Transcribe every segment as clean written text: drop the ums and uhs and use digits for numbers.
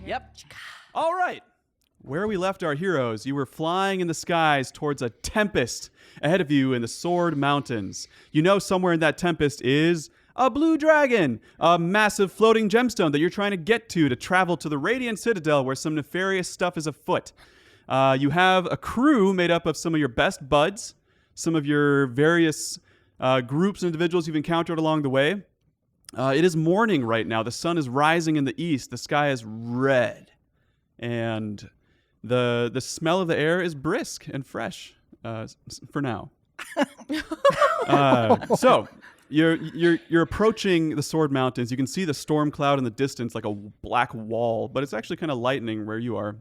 Yep. All right. Where we left our heroes, you were flying in the skies towards a tempest ahead of you in the Sword Mountains. You know somewhere in that tempest is a blue dragon, a massive floating gemstone that you're trying to get to travel to the Radiant Citadel where some nefarious stuff is afoot. You have a crew made up of some of your best buds, some of your various groups and individuals you've encountered along the way. It is morning right now. The sun is rising in the east. The sky is red. And the smell of the air is brisk and fresh for now. So you're approaching the Sword Mountains. You can see the storm cloud in the distance like a black wall, but it's actually kind of lightening where you are.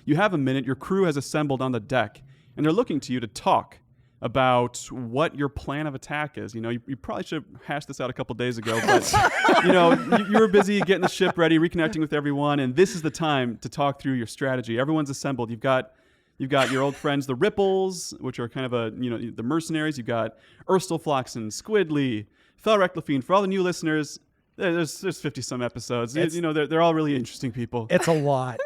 You have a minute. Your crew has assembled on the deck, and they're looking to you to talk about what your plan of attack is. You know, you probably should have hashed this out a couple days ago, but you were busy getting the ship ready, reconnecting with everyone, and this is the time to talk through your strategy. Everyone's assembled. You've got your old friends, the Ripples, which are kind of the mercenaries. You've got Erstelfloxen, Squidly, Felrecklefine. For all the new listeners, there's 50-some episodes. They're all really interesting people. It's a lot.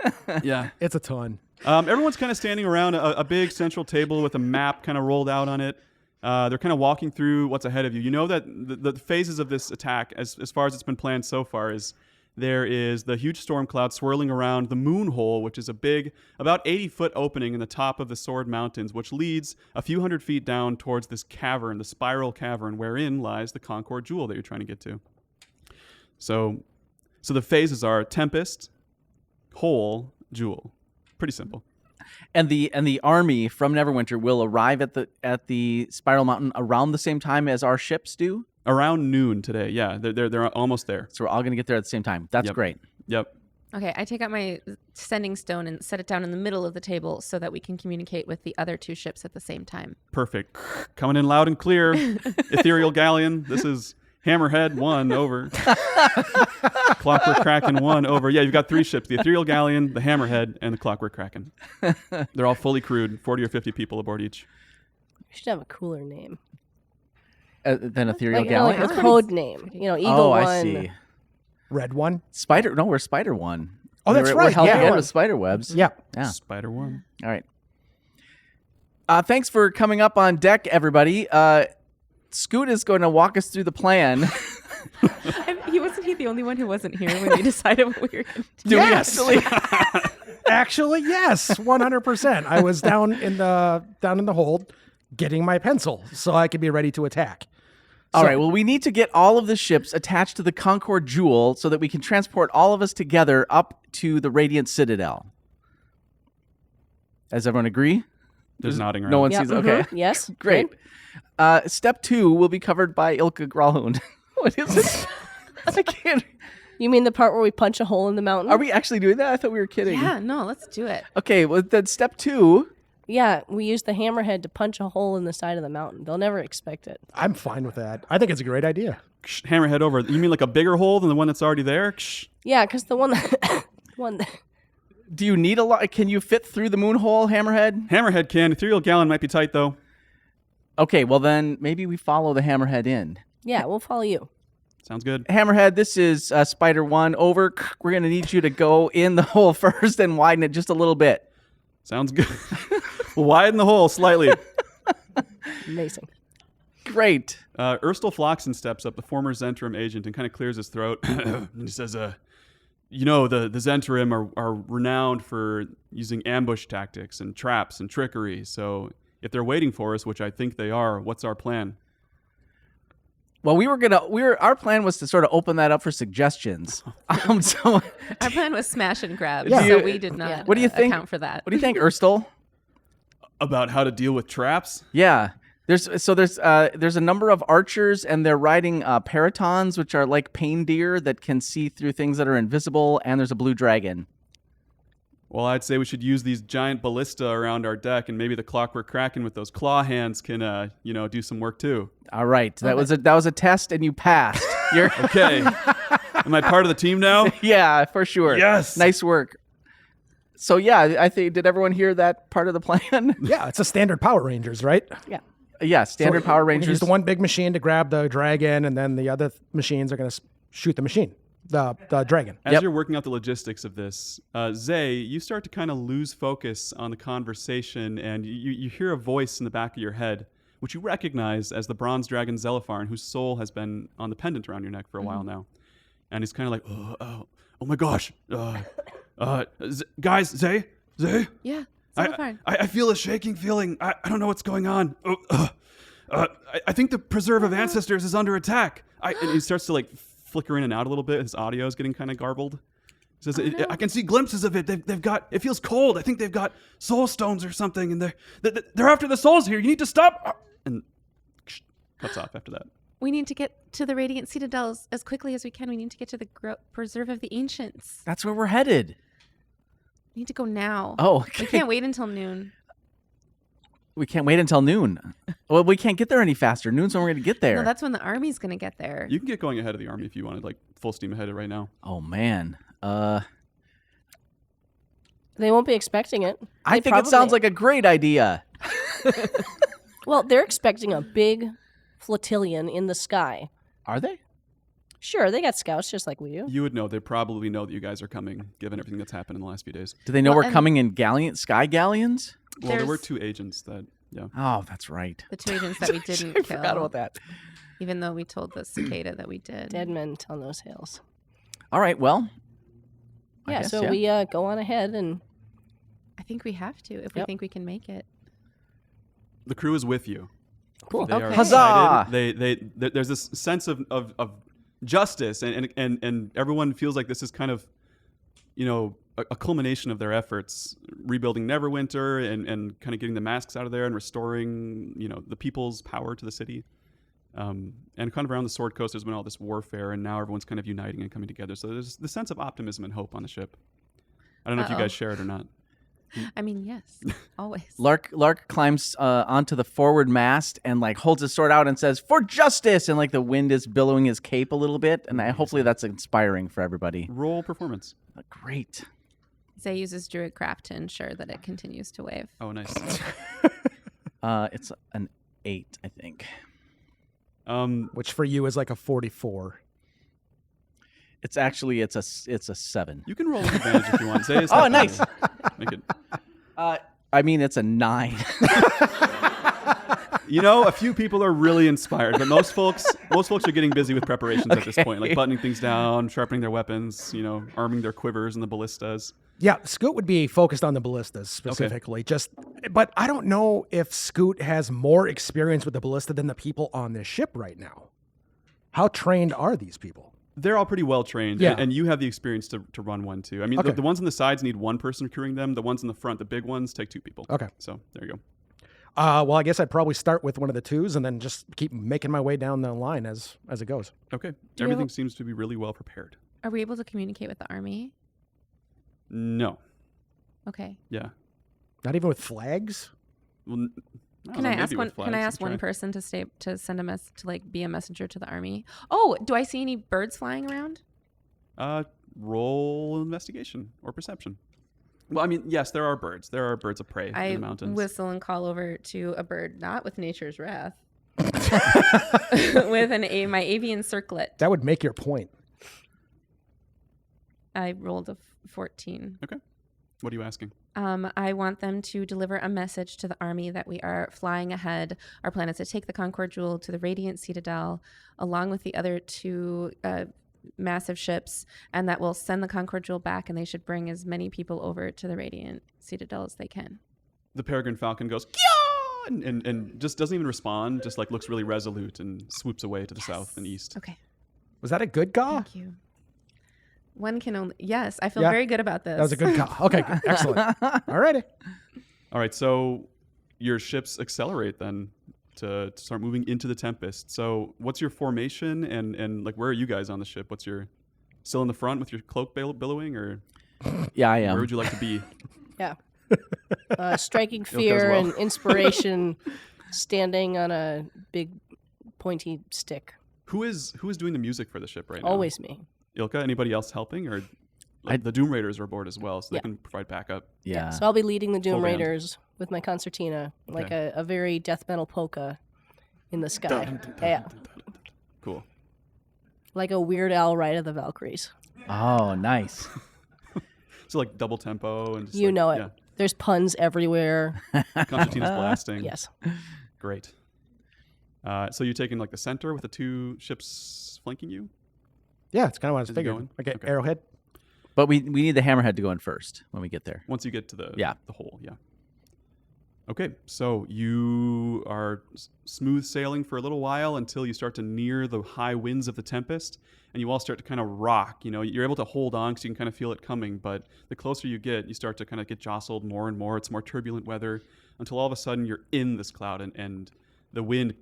Yeah. It's a ton. Everyone's kind of standing around a big central table with a map kind of rolled out on it. They're kind of walking through what's ahead of you. You know that the phases of this attack, as far as it's been planned so far, is there is the huge storm cloud swirling around the moon hole, which is a big, about 80-foot opening in the top of the Sword Mountains, which leads a few hundred feet down towards this cavern, the Spiral Cavern, wherein lies the Concord Jewel that you're trying to get to. So the phases are tempest, hole, jewel. Pretty simple. And the army from Neverwinter will arrive at the Spiral Mountain around the same time as our ships do? Around noon today. Yeah, they're almost there. So we're all going to get there at the same time. That's great. Yep. Okay, I take out my sending stone and set it down in the middle of the table so that we can communicate with the other two ships at the same time. Perfect. Coming in loud and clear. Ethereal Galleon. This is Hammerhead 1 over. Clockwork Kraken 1 over. Yeah, you've got 3 ships. The Ethereal Galleon, the Hammerhead, and the Clockwork Kraken. They're all fully crewed. 40 or 50 people aboard each. We should have a cooler name. Than Ethereal Like Galleon? a code name. Eagle One. I see. Red One? We're Spider One. Oh, that's right. We're helping Yeah. out with spider webs. Yeah. Spider 1. All right. Thanks for coming up on deck, everybody. Scoot is going to walk us through the plan. Wasn't he the only one who wasn't here when we decided what we were going to do? Yes. Actually, yes, 100%. I was down in the hold getting my pencil so I could be ready to attack. All right, well, we need to get all of the ships attached to the Concord Jewel so that we can transport all of us together up to the Radiant Citadel. Does everyone agree? There's nodding around. No one Yep. sees. Okay. Yes. Great. Step 2 will be covered by Ilka Gralhund. What is it? I can't. You mean the part where we punch a hole in the mountain? Are we actually doing that? I thought we were kidding. Yeah, no, let's do it. Okay, well, then step 2. Yeah, we use the hammerhead to punch a hole in the side of the mountain. They'll never expect it. I'm fine with that. I think it's a great idea. Hammerhead over. You mean like a bigger hole than the one that's already there? Yeah, because the one that... Do you need a lot? Can you fit through the moon hole, Hammerhead? Hammerhead can. Ethereal Galleon might be tight, though. Okay, well then maybe we follow the Hammerhead in. Yeah, we'll follow you. Sounds good. Hammerhead, this is Spider 1 over. We're going to need you to go in the hole first and widen it just a little bit. Sounds good. We'll widen the hole slightly. Amazing. Great. Erstelfloxen steps up, the former Zentrum agent, and kind of clears his throat. And he says, the Zentrum are renowned for using ambush tactics and traps and trickery. So if they're waiting for us, which I think they are, what's our plan? Well, our plan was to sort of open that up for suggestions. So Our plan was smash and grab, Yeah. so we did not What do you think? account for that. What do you think, Erstel? About how to deal with traps? Yeah. There's a number of archers, and they're riding peritons, which are like pain deer that can see through things that are invisible, and there's a blue dragon. Well, I'd say we should use these giant ballista around our deck, and maybe the Clockwork Kraken with those claw hands can, do some work too. All right, that was a test, and you passed. You're Okay. Am I part of the team now? Yeah, for sure. Yes. Nice work. So yeah, I think, did everyone hear that part of the plan? Yeah, it's a standard Power Rangers, right? Yeah. Yeah, standard Power We're gonna Rangers. use the one big machine to grab the dragon, and then the other machines are going to shoot the machine. the dragon. As Yep. you're working out the logistics of this, Zay, you start to kind of lose focus on the conversation, and you hear a voice in the back of your head, which you recognize as the bronze dragon Zelipharn, whose soul has been on the pendant around your neck for a while now. And he's kind of like, oh my gosh. Guys, Zay? Yeah. So fine. I feel a shaking feeling. I don't know what's going on. I think the Preserve of Ancestors is under attack. And he starts to like flicker in and out a little bit. His audio is getting kind of garbled. He says, I can see glimpses of it. They've got, it feels cold. I think they've got soul stones or something, and they're after the souls here. You need to stop. And cuts off after that. We need to get to the Radiant Citadels as quickly as we can. We need to get to the Preserve of the Ancients. That's where we're headed. We need to go now. Oh, okay. We can't wait until noon. We can't wait until noon. Well, we can't get there any faster. Noon's when we're going to get there. No, that's when the army's going to get there. You can get going ahead of the army if you wanted, like full steam ahead right now. Oh, man. They won't be expecting it. I think it sounds like a great idea. Well, they're expecting a big flottillion in the sky. Are they? Sure, they got scouts just like we do. You would know. They probably know that you guys are coming, given everything that's happened in the last few days. Do they know Well, we're and- coming in sky galleons? Well, there were There's- 2 agents that, yeah. Oh, that's right. The 2 agents that we didn't I kill. forgot about that. Even though we told the cicada that we did. Dead men tell no tales. All right, well. I Yeah, guess, so we go on ahead and I think we have to if we Yep. think we can make it. The crew is with you. cool. They are Okay. Huzzah! excited. There's this sense of justice, and everyone feels like this is kind of, a culmination of their efforts, rebuilding Neverwinter and kind of getting the masks out of there and restoring, the people's power to the city. And kind of around the Sword Coast, there's been all this warfare, and now everyone's kind of uniting and coming together. So there's the sense of optimism and hope on the ship. I don't know if you guys share it or not. I mean, yes, always. Lark climbs onto the forward mast and like holds his sword out and says, "For justice!" And like the wind is billowing his cape a little bit, and hopefully that's inspiring for everybody. Roll performance. Great. Zay uses druid craft to ensure that it continues to wave. Oh, nice. It's an 8, I think. Which for you is like a 44. It's actually it's a 7. You can roll with advantage if you want. Say it's Oh, not nice. bad. Make it. I mean, it's a 9. A few people are really inspired, but most folks are getting busy with preparations at this point, like buttoning things down, sharpening their weapons, arming their quivers and the ballistas. Yeah, Scoot would be focused on the ballistas specifically. But I don't know if Scoot has more experience with the ballista than the people on this ship right now. How trained are these people? They're all pretty well trained, Yeah. and you have the experience to run one too. I mean, Okay. the ones on the sides need one person crewing them. The ones in the front, the big ones, take 2 people. Okay. So there you go. Well, I guess I'd probably start with one of the 2s and then just keep making my way down the line as it goes. Okay. you Everything have- seems to be really well prepared. Are we able to communicate with the army? No. Okay. Yeah. Not even with flags? Well, Can I ask one? Can I ask one person to send be a messenger to the army? Oh, do I see any birds flying around? Roll investigation or perception. Well, I mean, yes, there are birds. There are birds of prey I in the mountains. whistle and call over to a bird, not with nature's wrath, with my avian circlet. That would make your point. I rolled a 14. Okay. What are you asking? I want them to deliver a message to the army that we are flying ahead. Our plan is to take the Concord Jewel to the Radiant Citadel, along with the other 2 massive ships, and that we'll send the Concord Jewel back, and they should bring as many people over to the Radiant Citadel as they can. The peregrine falcon goes, "Kya!" and just doesn't even respond, just like looks really resolute and swoops away to the south and east. Okay. Was that a good gaw? Thank you. One can only... Yes, I feel Yeah. very good about this. That was a good gaw. Okay, good. Excellent. All righty. All right, so your ships accelerate then to start moving into the tempest. So what's your formation and like where are you guys on the ship? What's your still in the front with your cloak billowing, or Yeah, I where am. would you like to be? Yeah. Striking as fear well. and inspiration, standing on a big pointy stick. Who is doing the music for the ship right now? Always me. Ilka. Anybody else helping, or the Doom Raiders are aboard as well, so they can provide backup. Yeah. So I'll be leading the Doom Full band. Raiders with my concertina, like Okay. a very death metal polka in the sky. Yeah. Cool. Like a Weird Al Ride of the Valkyries. Oh, nice. So like double tempo and just You like, know it. Yeah. There's puns everywhere. Concertina's blasting. Yes. Great. So you're taking like the center with the two ships flanking you? Yeah, it's kind of what I was Is it figuring. going? Okay, Okay. arrowhead. But we need the hammerhead to go in first when we get there. Once you get to the Yeah. hole, yeah. Okay, so you are smooth sailing for a little while until you start to near the high winds of the tempest, and you all start to kind of rock. You know, you're able to hold on because you can kind of feel it coming, but the closer you get, you start to kind of get jostled more and more. It's more turbulent weather until all of a sudden you're in this cloud, and the wind,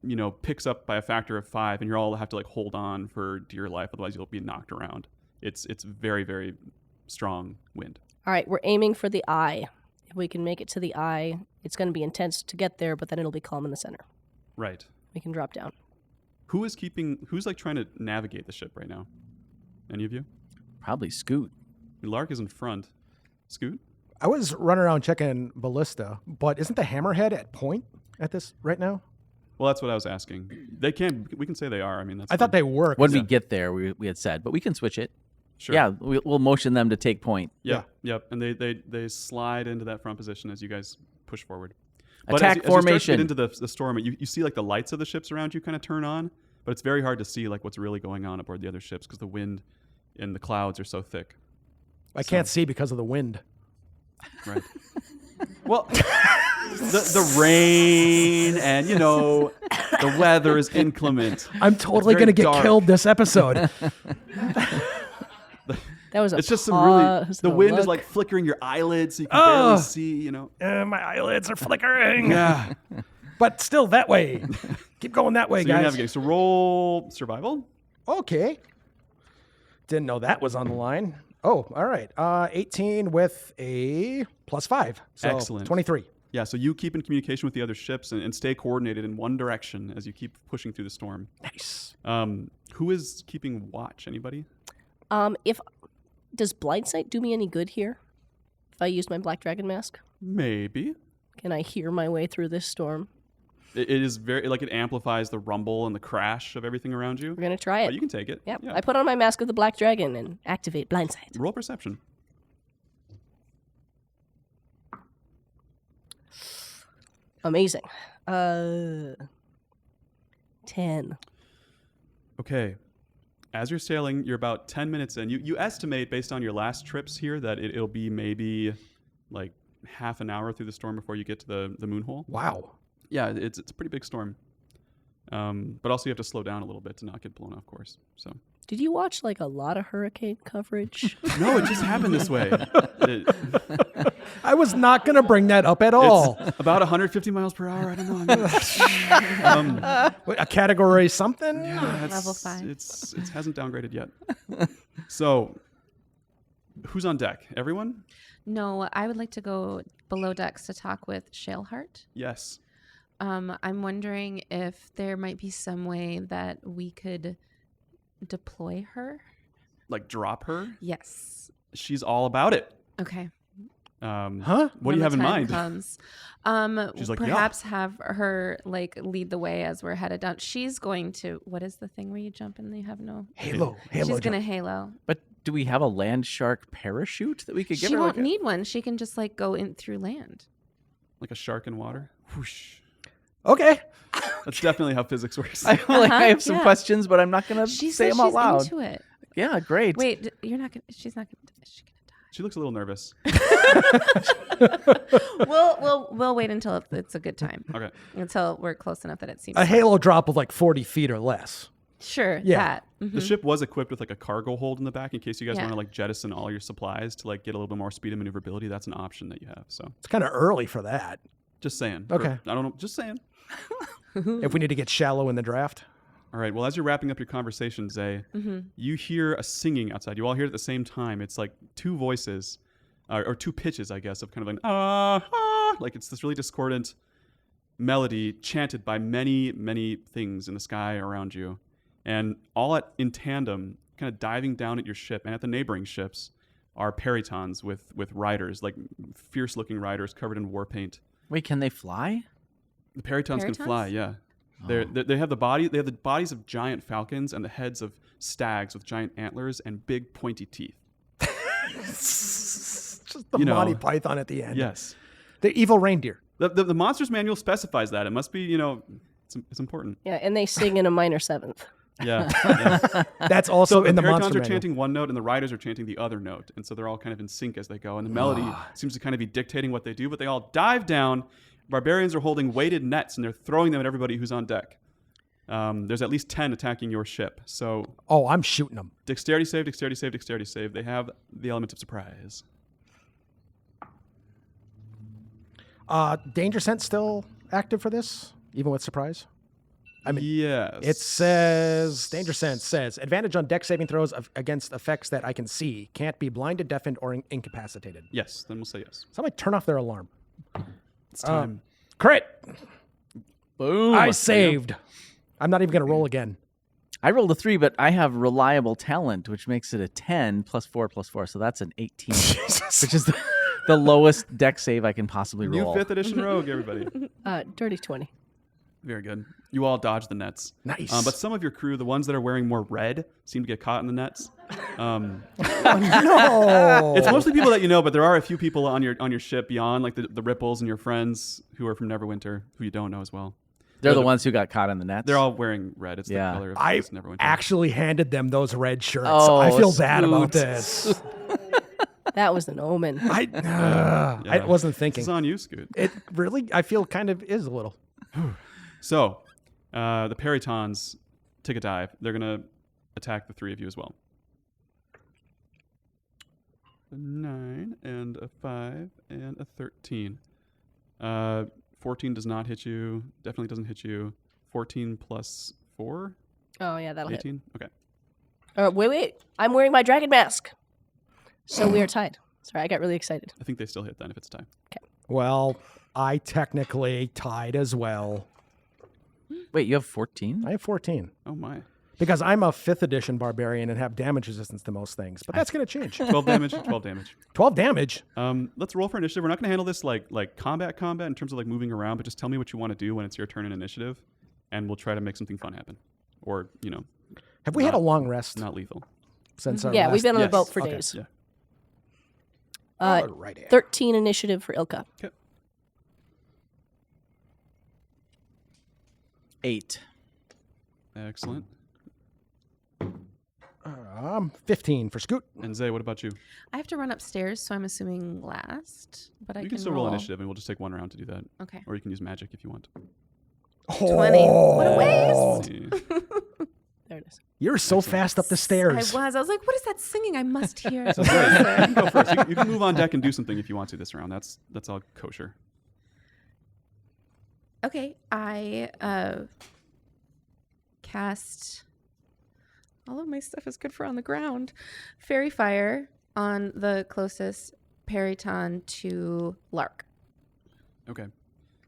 you know, picks up by a factor of 5, and you all have to like hold on for dear life, otherwise you'll be knocked around. It's very, very strong wind. All right, we're aiming for the eye. If we can make it to the eye, it's going to be intense to get there, but then it'll be calm in the center. Right. We can drop down. Who's like trying to navigate the ship right now? Any of you? Probably Scoot. Lark is in front. Scoot? I was running around checking ballista, but isn't the hammerhead at point at this right now? Well, that's what I was asking. We can say they are. I mean, that's I thought fine. they were. When we get there, we had said, but we can switch it. Sure. Yeah, we'll motion them to take point. Yep. And they slide into that front position as you guys push forward. But Attack as you start to formation. get into the storm, you see like the lights of the ships around you kind of turn on, but it's very hard to see like what's really going on aboard the other ships because the wind and the clouds are so thick. I can't see because of the wind. Right. Well, the rain and, you know, the weather is inclement. I'm totally very going to get dark. killed this episode. That was a It's just some really, pause, the wind is look. like flickering your eyelids so you can Oh. barely see, you know. My eyelids are flickering. Yeah. But still that way. Keep going that way, So you're guys. navigating. So roll survival. Okay. Didn't know that was on the line. Oh, all right. 18 with a +5. So Excellent. 23. Yeah, so you keep in communication with the other ships and stay coordinated in one direction as you keep pushing through the storm. Nice. Who is keeping watch? Anybody? Does blind sight do me any good here? If I use my black dragon mask, Maybe. can I hear my way through this storm? It is very, like, it amplifies the rumble and the crash of everything around you. We're gonna try But it. you can take it. Yep. Yeah. I put on my mask of the black dragon and activate blind sight. Roll perception. Amazing. 10. Okay. As you're sailing, you're about 10 minutes in. You estimate, based on your last trips here, that it'll be maybe like half an hour through the storm before you get to the moon hole. Wow. Yeah, it's a pretty big storm. But also you have to slow down a little bit to not get blown off course. So Did you watch like a lot of hurricane coverage? no, it just happened this way. I was not going to bring that up at all. It's about 150 miles per hour. I don't know. Wait, a category something? Level 5. It hasn't downgraded yet. So, who's on deck? Everyone? No, I would like to go below decks to talk with Shaleheart. Yes. I'm wondering if there might be some way that we could deploy her. Like drop her? Yes. She's all about it. Okay. Huh? What do you have in mind? Comes. She's like, yeah. Perhaps have her like lead the way as we're headed down. She's going to. What is the thing where you jump and you have no? Halo. She's jump. gonna halo. But do we have a land shark parachute that we could give She her? won't like a- need one. She can just like go in through land. Like a shark in water? Whoosh. Okay. That's definitely how physics works. I have some yeah. questions, but I'm not going to She say says them out she's loud. into it. Yeah, great. Wait, you're not gonna. She's not gonna. Is she gonna She looks a little nervous. die? We'll wait until it's a good time. Okay. Until we're close enough that it seems. A halo drop of like 40 feet or less. Sure. Yeah. That. Mhm. The ship was equipped with like a cargo hold in the back in case you guys Yeah. want to like jettison all your supplies to like get a little bit more speed and maneuverability. That's an option that you have. So It's kind of early for that. just saying. Okay. I don't know. Just saying. If we need to get shallow in the draft. All right. Well, as you're wrapping up your conversation, Zay, you hear a singing outside. You all hear it at the same time. It's like two voices, or two pitches, I guess, of kind of an like it's this really discordant melody chanted by many, many things in the sky around you, and all in tandem, kind of diving down at your ship and at the neighboring ships are peritons with riders, like fierce-looking riders covered in war paint. Wait, can they fly? The peritons can Peritons? fly, yeah. They have the body. They have the bodies of giant falcons and the heads of stags with giant antlers and big pointy teeth. Just the Monty Python at the end. Yes. The evil reindeer. The monsters manual specifies that. It must be, it's important. Yeah, and they sing in a minor seventh. Yeah. That's also So in the Peritons monster are manual. chanting one note and the riders are chanting the other note. And so they're all kind of in sync as they go. And the melody seems to kind of be dictating what they do, but they all dive down. Barbarians are holding weighted nets and they're throwing them at everybody who's on deck. There's at least 10 attacking your ship. So Oh, I'm shooting them. dexterity save, dexterity save, dexterity save. They have the element of surprise. Danger sense still active for this, even with surprise? I mean, yes. it says, Danger Sense says, advantage on deck saving throws against effects that I can see. Can't be blinded, deafened, or incapacitated. Yes, then we'll say yes. Somebody turn off their alarm. It's time. Crit! Boom. I saved. I'm not even going to roll again. I rolled a 3, but I have reliable talent, which makes it a 10 plus 4 plus 4. So that's an 18, which is the lowest deck save I can possibly roll. New 5th edition rogue, everybody. Dirty 20. Very good. You all dodge the nets. Nice. But some of your crew, the ones that are wearing more red, seem to get caught in the nets. No! It's mostly people that you know, but there are a few people on your ship beyond, like the Ripples and your friends who are from Neverwinter, who you don't know as well. They're the ones who got caught in the nets. They're all wearing red. It's Yeah. the color of I Neverwinter. actually handed them those red shirts. Oh, I feel bad about Scoot. this. That was an omen. I wasn't thinking. This is on you, Scoot. It really, I feel kind of is a little. So, the Peritons take a dive. They're going to attack the 3 of you as well. A 9 and a 5 and a 13. 14 does not hit you. Definitely doesn't hit you. 14 plus 4? Oh, yeah, that'll 18? Okay. hit. Wait. I'm wearing my dragon mask. So we are tied. Sorry, I got really excited. I think they still hit then if it's a tie. Well, I technically tied as well. Wait, you have 14? I have 14 Oh, my. because I'm a 5th edition barbarian and have damage resistance to most things. But that's going to change. 12 damage. 12 damage. 12 damage. Let's roll for initiative. We're not going to handle this like combat in terms of like moving around, but just tell me what you want to do when it's your turn in initiative, and we'll try to make something fun happen. Or, Have we had a long rest not lethal. since our Yeah, last? we've been on the Yes. boat for Okay. days. Yeah. Alrighty. 13 initiative for Ilka. Okay. 8. Excellent. 15 for Scoot. And Zay, what about you? I have to run upstairs, so I'm assuming last. But I You can can still roll initiative, and we'll just take one round to do that. Okay. Or you can use magic if you want. 20. What a waste. See. There it is. You're so fast up the stairs. I was like, what is that singing? I must hear. So Zay, you can go first. You can move on deck and do something if you want to this round. That's all kosher. Okay, I cast. All of my stuff is good for on the ground. Fairy Fire on the closest Periton to Lark. Okay.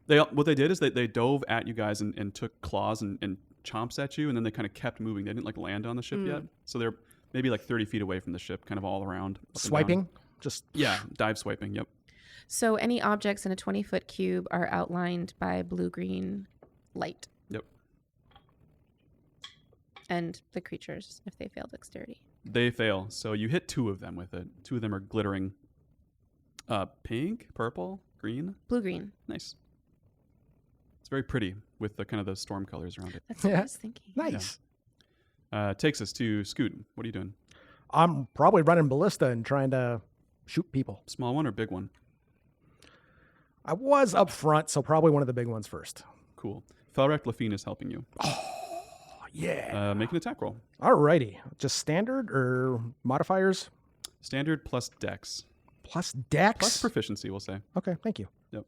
What they did is they dove at you guys and took claws and chomps at you, and then they kind of kept moving. They didn't like land on the ship yet, so they're maybe like 30 feet away from the ship, kind of all around. up and down. Swiping? Just Yeah, dive swiping. Yep. So any objects in a 20-foot cube are outlined by blue-green light. Yep. And the creatures, if they fail dexterity. They fail, so you hit 2 of them with it. 2 of them are glittering. Pink, purple, green. Blue-green. Nice. It's very pretty with the kind of the storm colors around it. That's what Yeah. I was thinking. nice. Takes us to Scoot. What are you doing? I'm probably running ballista and trying to shoot people. Small one or big one? I was up front, so probably one of the big ones first. Cool. Felrek Lafine is helping you. Yeah. Make an attack roll. Alrighty. Just standard or modifiers? Standard plus dex. Plus dex? Plus proficiency, we'll say. Okay, thank you. Yep.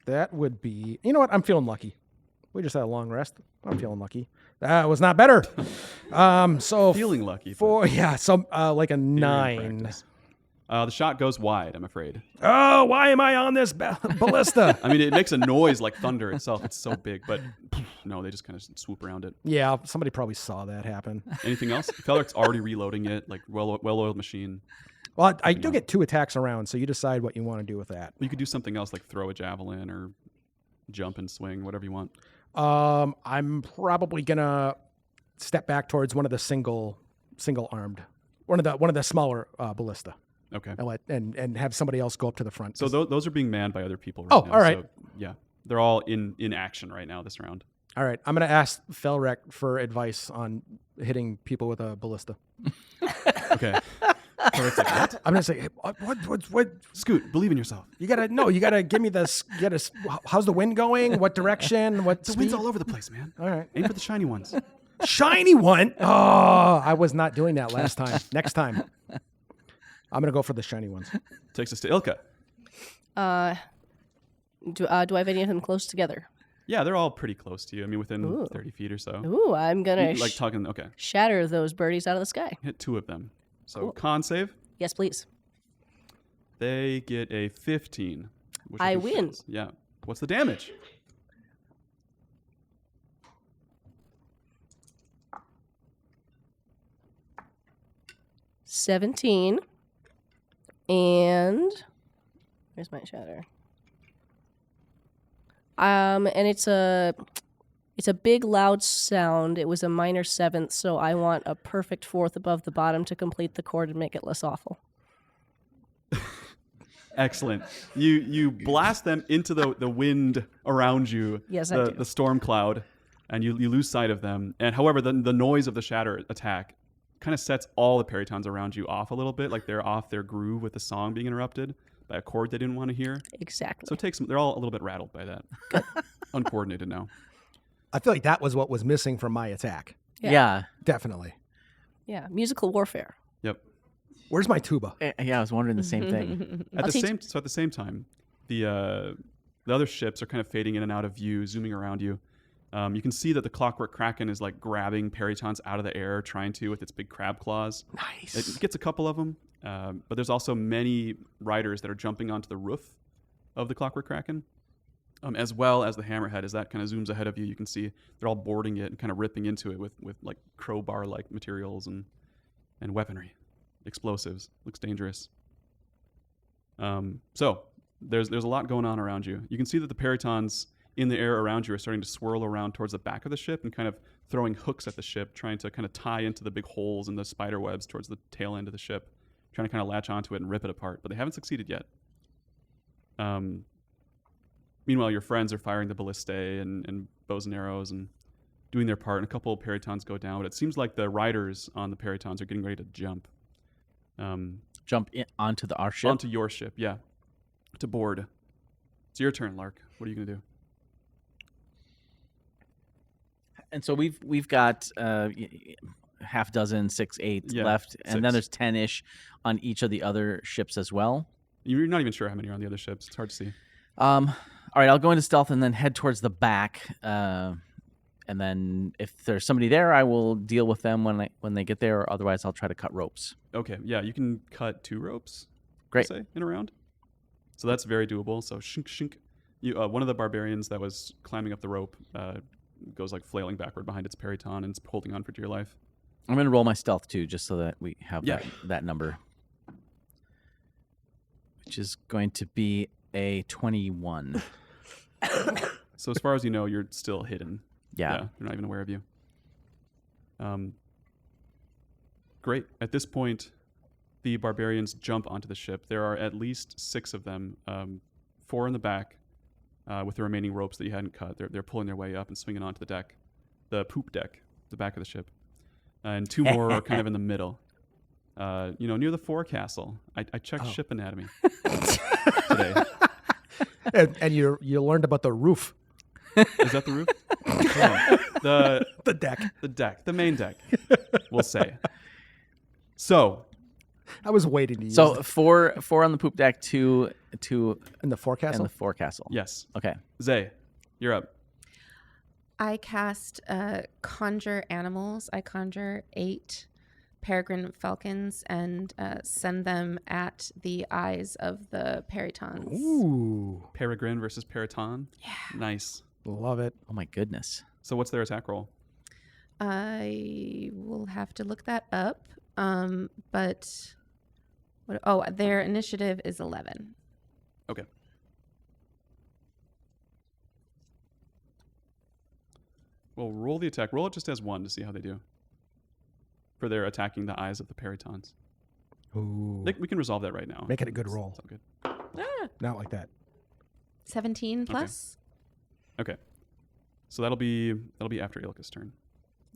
That would be... You know what? I'm feeling lucky. We just had a long rest. I'm feeling lucky. That was not better. So... Feeling lucky. Like a 9. practice. The shot goes wide, I'm afraid. Oh, why am I on this ballista? I mean, it makes a noise like thunder itself. It's so big, but no, they just kind of swoop around it. Yeah, somebody probably saw that happen. Anything else? Felrek's already reloading it, like well-oiled machine. Well, I do get 2 attacks around, so you decide what you want to do with that. You could do something else, like throw a javelin or jump and swing, whatever you want. I'm probably gonna step back towards one of the single armed, one of the smaller ballista, Okay. and have somebody else go up to the front. So those are being manned by other people right Oh, now. all right. So, yeah, they're all in action right now this round. All right, I'm gonna ask Felrek for advice on hitting people with a ballista. Okay. Correct. Like, what? I'm gonna say, hey, what? Scoot, believe in yourself. You gotta give me this. How's the wind going? What direction? What The speed? wind's all over the place, man. All right, Aim for the shiny ones. shiny one. Oh, I was not doing that last time. Next time, I'm gonna go for the shiny ones. Takes us to Ilka. Do I have any of them close together? Yeah, they're all pretty close to you. I mean, within Ooh. 30 feet or so. Ooh, I'm gonna Like talking. Okay, shatter those birdies out of the sky. hit 2 of them. So Cool. con save. Yes, please. They get a 15. Which I think win. fails. Yeah. What's the damage? $17. And where's my shatter? And it's a big loud sound. It was a minor 7th, so I want a perfect 4th above the bottom to complete the chord and make it less awful. Excellent. You blast them into the wind around you. Yes, I do. The storm cloud, and you lose sight of them. And however, the noise of the shatter attack kind of sets all the peritons around you off a little bit, like they're off their groove with the song being interrupted by a chord they didn't want to hear. Exactly. So it takes them. They're all a little bit rattled by that. Uncoordinated now. I feel like that was what was missing from my attack. Yeah. Definitely. Yeah, musical warfare. Yep. Where's my tuba? Yeah, I was wondering the same thing. At I'll the teach- same time, the other ships are kind of fading in and out of view, zooming around you. You can see that the Clockwork Kraken is like grabbing peritons out of the air, trying to with its big crab claws. Nice. It gets a couple of them, but there's also many riders that are jumping onto the roof of the Clockwork Kraken, as well as the Hammerhead. As that kind of zooms ahead of you, you can see they're all boarding it and kind of ripping into it with like crowbar-like materials and weaponry, explosives. Looks dangerous. So there's a lot going on around you. You can see that the peritons in the air around you are starting to swirl around towards the back of the ship and kind of throwing hooks at the ship, trying to kind of tie into the big holes in the spider webs towards the tail end of the ship, trying to kind of latch onto it and rip it apart. But they haven't succeeded yet. Meanwhile, your friends are firing the ballistae and bows and arrows and doing their part, and a couple of peritons go down. But it seems like the riders on the peritons are getting ready to jump. Jump onto our ship. Onto your ship, yeah. To board. It's your turn, Lark. What are you going to do? And so we've got half dozen, 6, 8 Yeah, left, and then 6. there's 10-ish on each of the other ships as well. You're not even sure how many are on the other ships. It's hard to see. All right, I'll go into stealth and then head towards the back. And then if there's somebody there, I will deal with them when they get there. Or otherwise, I'll try to cut ropes. Okay, yeah, you can cut 2 ropes. Great. Say, in a round. So that's very doable. So shink, shink. One of the barbarians that was climbing up the rope goes like flailing backward behind its periton and it's holding on for dear life. I'm going to roll my stealth too, just so that we have Yeah. that number, which is going to be a 21. So as far as you know, you're still hidden. Yeah. They're not even aware of you. Great. At this point, the barbarians jump onto the ship. There are at least 6 of them, 4 in the back, with the remaining ropes that you hadn't cut. They're pulling their way up and swinging onto the deck, the poop deck, the back of the ship. And 2 more are kind of in the middle, near the forecastle. I checked ship anatomy today. And you learned about the roof, Is that the roof? No, the deck. the deck, the main deck, we'll say. So, I was waiting to use So it. 4 on the poop deck, 2 In the forecastle. in the forecastle. yes. Okay. Zay, you're up. I cast conjure animals. I conjure 8 peregrine falcons and send them at the eyes of the peritons. Ooh, Peregrine versus Periton. Yeah. Nice. love it. Oh my goodness. So what's their attack roll? I will have to look that up. But their initiative is 11. Okay. Well, roll the attack. Roll it just as one to see how they do. For their attacking the eyes of the peritons. Ooh. We can resolve that right now. Make it a good roll. It's all good. Not like that. 17 plus. Okay. So that'll be after Ilka's turn.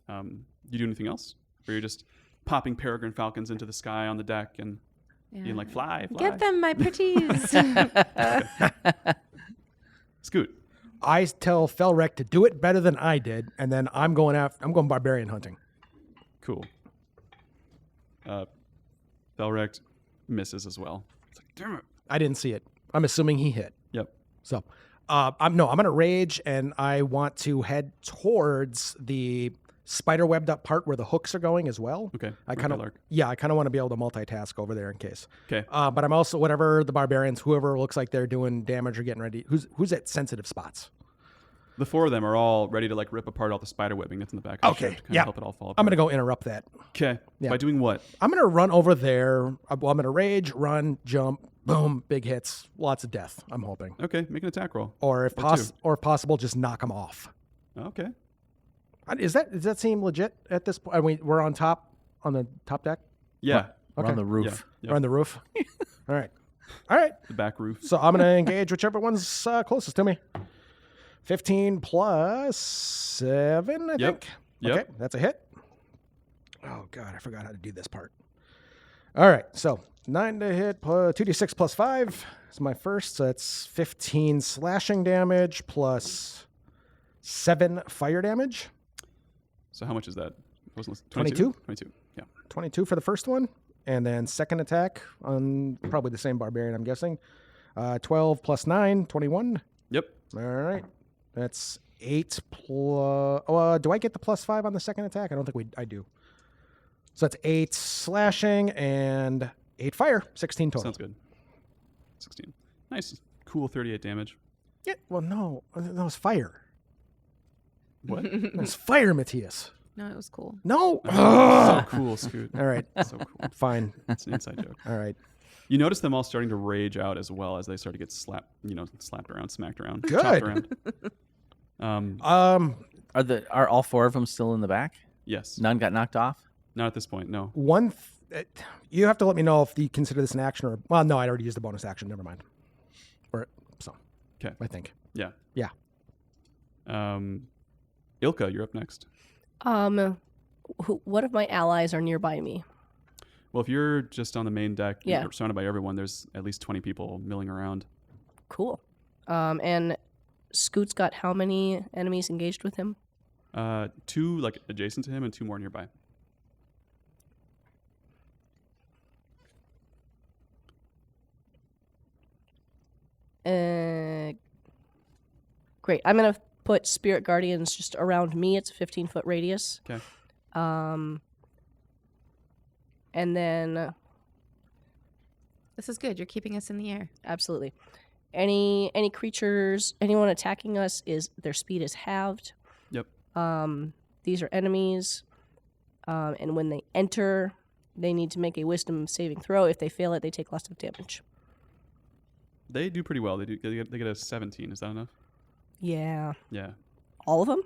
You do anything else? Or you're just popping peregrine falcons into the sky on the deck and being like, fly. Get them, my pretties. Scoot. I tell Felrek to do it better than I did, and then I'm going barbarian hunting. Cool. Felrect misses as well. It's like, damn it. I didn't see it. I'm assuming he hit. Yep. So, I'm gonna rage, and I want to head towards the spider webbed up part where the hooks are going as well. Okay. I kind of want to be able to multitask over there in case. Okay. But I'm also whatever the barbarians, whoever looks like they're doing damage or getting ready. Who's at sensitive spots? The four of them are all ready to like rip apart all the spider webbing that's in the back of the ship to kind of help it all fall apart. I'm gonna go interrupt that. Okay. Yeah. By doing what? I'm gonna run over there. I'm gonna rage, run, jump, boom, big hits, lots of death. I'm hoping. Okay, make an attack roll. Or if possible, just knock them off. Okay. Does that seem legit at this point? We're on the top deck. Yeah. We're on the roof. Yeah. We're on the roof. All right. The back roof. So I'm gonna engage whichever one's closest to me. 15 plus 7, I think. Yep. Okay, that's a hit. Oh God, I forgot how to do this part. All right, so 9 to hit, 2d6 plus 5 is my first. So that's 15 slashing damage plus 7 fire damage. So how much is that? 22? 22. Yeah. 22 for the first one. And then second attack on probably the same barbarian, I'm guessing. 12 plus 9, 21. Yep. All right. That's 8 plus... do I get the plus 5 on the second attack? I don't think I do. So that's 8 slashing and 8 fire. 16 total. Sounds good. 16. Nice. Cool 38 damage. Yeah, well, no. That was fire. What? That was fire, Matthias. No, it was cool. No. So cool, Scoot. All right. So cool. Fine. It's an inside joke. All right. You notice them all starting to rage out as well as they start to get slapped around, smacked around, Good. chopped around. Are all 4 of them still in the back? Yes. None got knocked off? Not at this point, no. You have to let me know if you consider this an action or... Well, no, I already used the bonus action. Never mind. Okay. I think. Yeah. Yeah. Ilka, you're up next. What if my allies are nearby me? Well, if you're just on the main deck, Yeah. you're surrounded by everyone, there's at least 20 people milling around. Cool. And Scoot's got how many enemies engaged with him? 2 like adjacent to him and 2 more nearby. Great. I'm going to put Spirit Guardians just around me. It's a 15-foot radius. Okay. And then... This is good. You're keeping us in the air. Absolutely. Any creatures, anyone attacking us, their speed is halved. Yep. These are enemies. And when they enter, they need to make a wisdom saving throw. If they fail it, they take lots of damage. They do pretty well. They get a 17. Is that enough? Yeah. Yeah. All of them?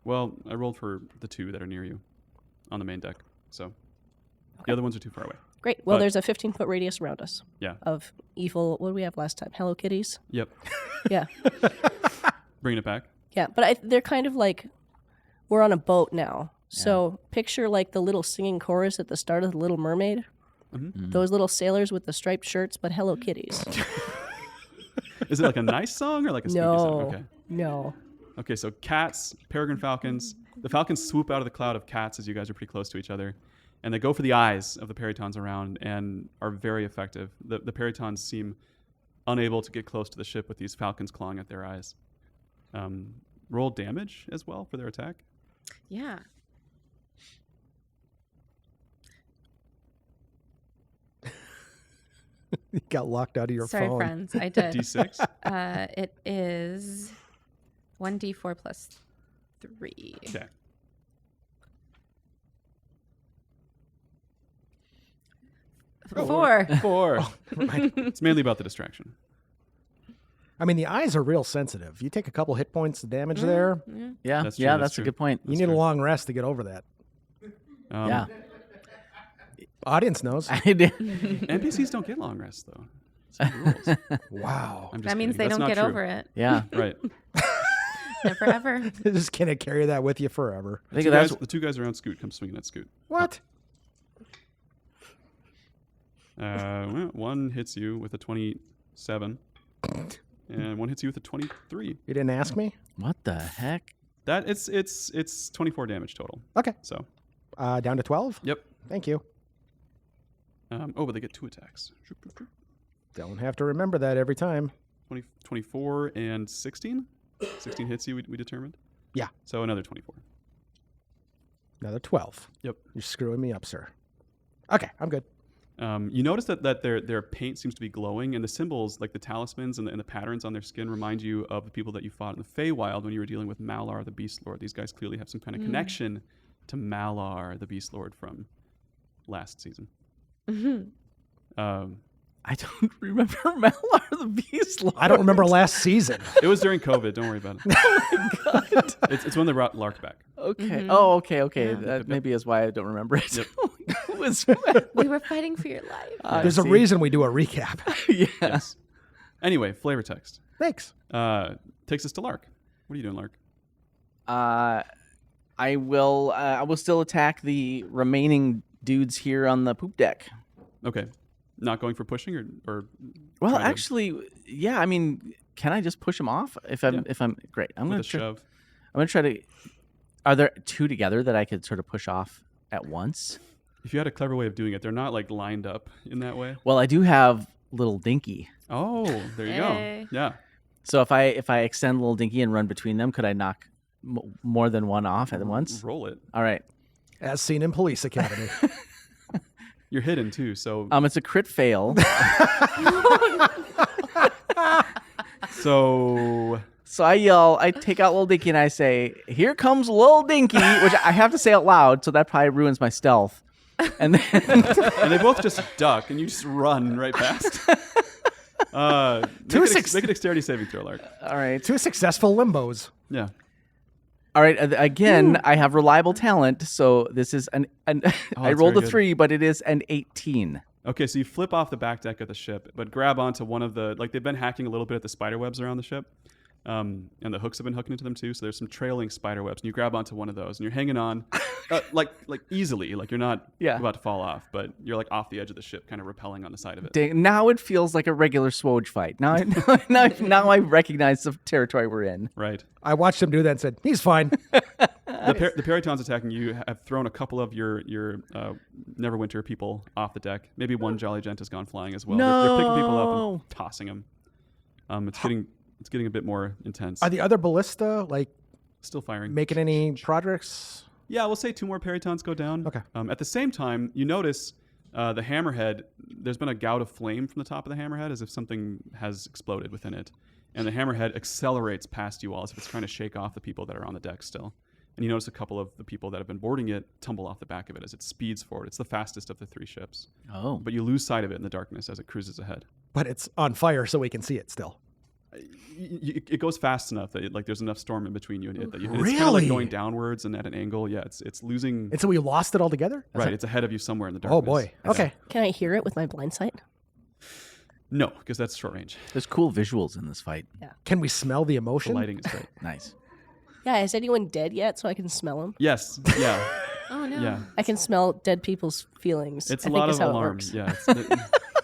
Well, I rolled for the 2 that are near you on the main deck. So the other ones are too far away. Great. Well, But- there's a 15-foot radius around us. Yeah. Of evil. What did we have last time? Hello Kitties? Yep. Yeah. Bringing it back. Yeah. But they're kind of like, we're on a boat now. So picture like the little singing chorus at the start of The Little Mermaid. Mm-hmm. Those little sailors with the striped shirts, but Hello Kitties. Is it like a nice song or like a spooky No. song? Okay. No. Okay, so cats, peregrine falcons. The falcons swoop out of the cloud of cats as you guys are pretty close to each other. And they go for the eyes of the peritons around and are very effective. The peritons seem unable to get close to the ship with these falcons clawing at their eyes. Roll damage as well for their attack. Yeah. You got locked out of your Sorry, phone. friends. I did. D6. It is 1d4 plus 3. Okay. Four. 4. Right. It's mainly about the distraction. I mean, the eyes are real sensitive. You take a couple hit points of damage there, Yeah, That's true, yeah, that's that's a true. good point. you need a long rest to get over that. Yeah. Audience knows. I did. NPCs don't get long rests though. It's in the rules. Wow. I'm just That means kidding. they That's don't not get true. over it. Yeah. Right. Never ever. Just gonna carry that with you forever. I think that's The two guys around Scoot come swinging at Scoot. What? Well, one hits you with a 27, and one hits you with a 23. You didn't ask me? what the heck? That it's 24 damage total. Okay. So, Down to 12? yep. Thank you. But they get 2 attacks. Don't have to remember that every time. 24 and 16. 16 hits you. We determined. Yeah. So another 24. Another 12. Yep. You're screwing me up, sir. Okay, I'm good. You notice that their paint seems to be glowing, and the symbols, like the talismans and the patterns on their skin, remind you of the people that you fought in the Feywild when you were dealing with Malar, the Beast Lord. These guys clearly have some kind of connection to Malar, the Beast Lord from last season. I don't remember Malar the Beast Lord. I don't remember last season. It was during COVID. Don't worry about it. Oh my god! It's when they brought Lark back. Okay. Oh, okay. Yeah. That maybe is why I don't remember it. Yep. Who was We were fighting for your life. There's a reason we do a recap. Yeah. Yes. Anyway, flavor text Thanks. takes us to Lark. What are you doing, Lark? I will still attack the remaining dudes here on the poop deck. Okay. Not going for pushing or Well, trying to- actually, yeah. I mean, can I just push them off if I'm great? I'm with gonna a try, shove. I'm gonna try to. Are there 2 together that I could sort of push off at once? If you had a clever way of doing it, they're not like lined up in that way. Well, I do have little Dinky, Oh, there you Hey. go. Yeah. so if I extend little Dinky and run between them, could I knock more than one off at once? Roll it. All right. As seen in Police Academy. You're hidden too, so It's a crit fail. so So I take out Little Dinky and I say, "Here comes Little Dinky," which I have to say out loud, so that probably ruins my stealth. And then and they both just duck, and you just run right past. Make a dexterity saving throw, Lark. all right, 2 successful limbos. Yeah. all right. Again, I have reliable talent, so this is I that's rolled a very good. 3, but it is an 18. Okay, so you flip off the back deck of the ship, but grab onto one of the they've been hacking a little bit at the spider webs around the ship, and the hooks have been hooking into them too. So there's some trailing spider webs, and you grab onto one of those, and you're hanging on, like easily, like you're not about to fall off, but you're like off the edge of the ship, kind of rappelling on the side of it. Dang, now it feels like a regular SWOJ fight. Now I recognize the territory we're in. Right. I watched him do that and said, he's fine. The Peritons attacking you have thrown a couple of your Neverwinter people off the deck. Maybe one Jolly Gent has gone flying as well. They're picking people up No. and tossing them. It's getting a bit more intense. Are the other ballista, Still firing. making any progress? Yeah, we'll say 2 more Peritons go down. Okay. At the same time, you notice the hammerhead. There's been a gout of flame from the top of the hammerhead, as if something has exploded within it, and the hammerhead accelerates past you all, as if it's trying to shake off the people that are on the deck still. And you notice a couple of the people that have been boarding it tumble off the back of it as it speeds forward. It's the fastest of the 3 ships, Oh, but you lose sight of it in the darkness as it cruises ahead. But it's on fire so we can see it still. It goes fast enough that there's enough storm in between you and it that it's kind of Really? like going downwards and at an angle. Yeah, it's losing. And so we lost it altogether? Right, it's ahead of you somewhere in the darkness. Oh, boy. Okay. Can I hear it with my blind sight? No, because that's short range. there's cool visuals in this fight. Can we smell the The emotion? lighting is great. Nice. Yeah, is anyone dead yet so I can smell them? Yes. Yeah. Oh no. Yeah. I can smell dead people's feelings. It's I a think lot is of how it alarm. works. Yeah.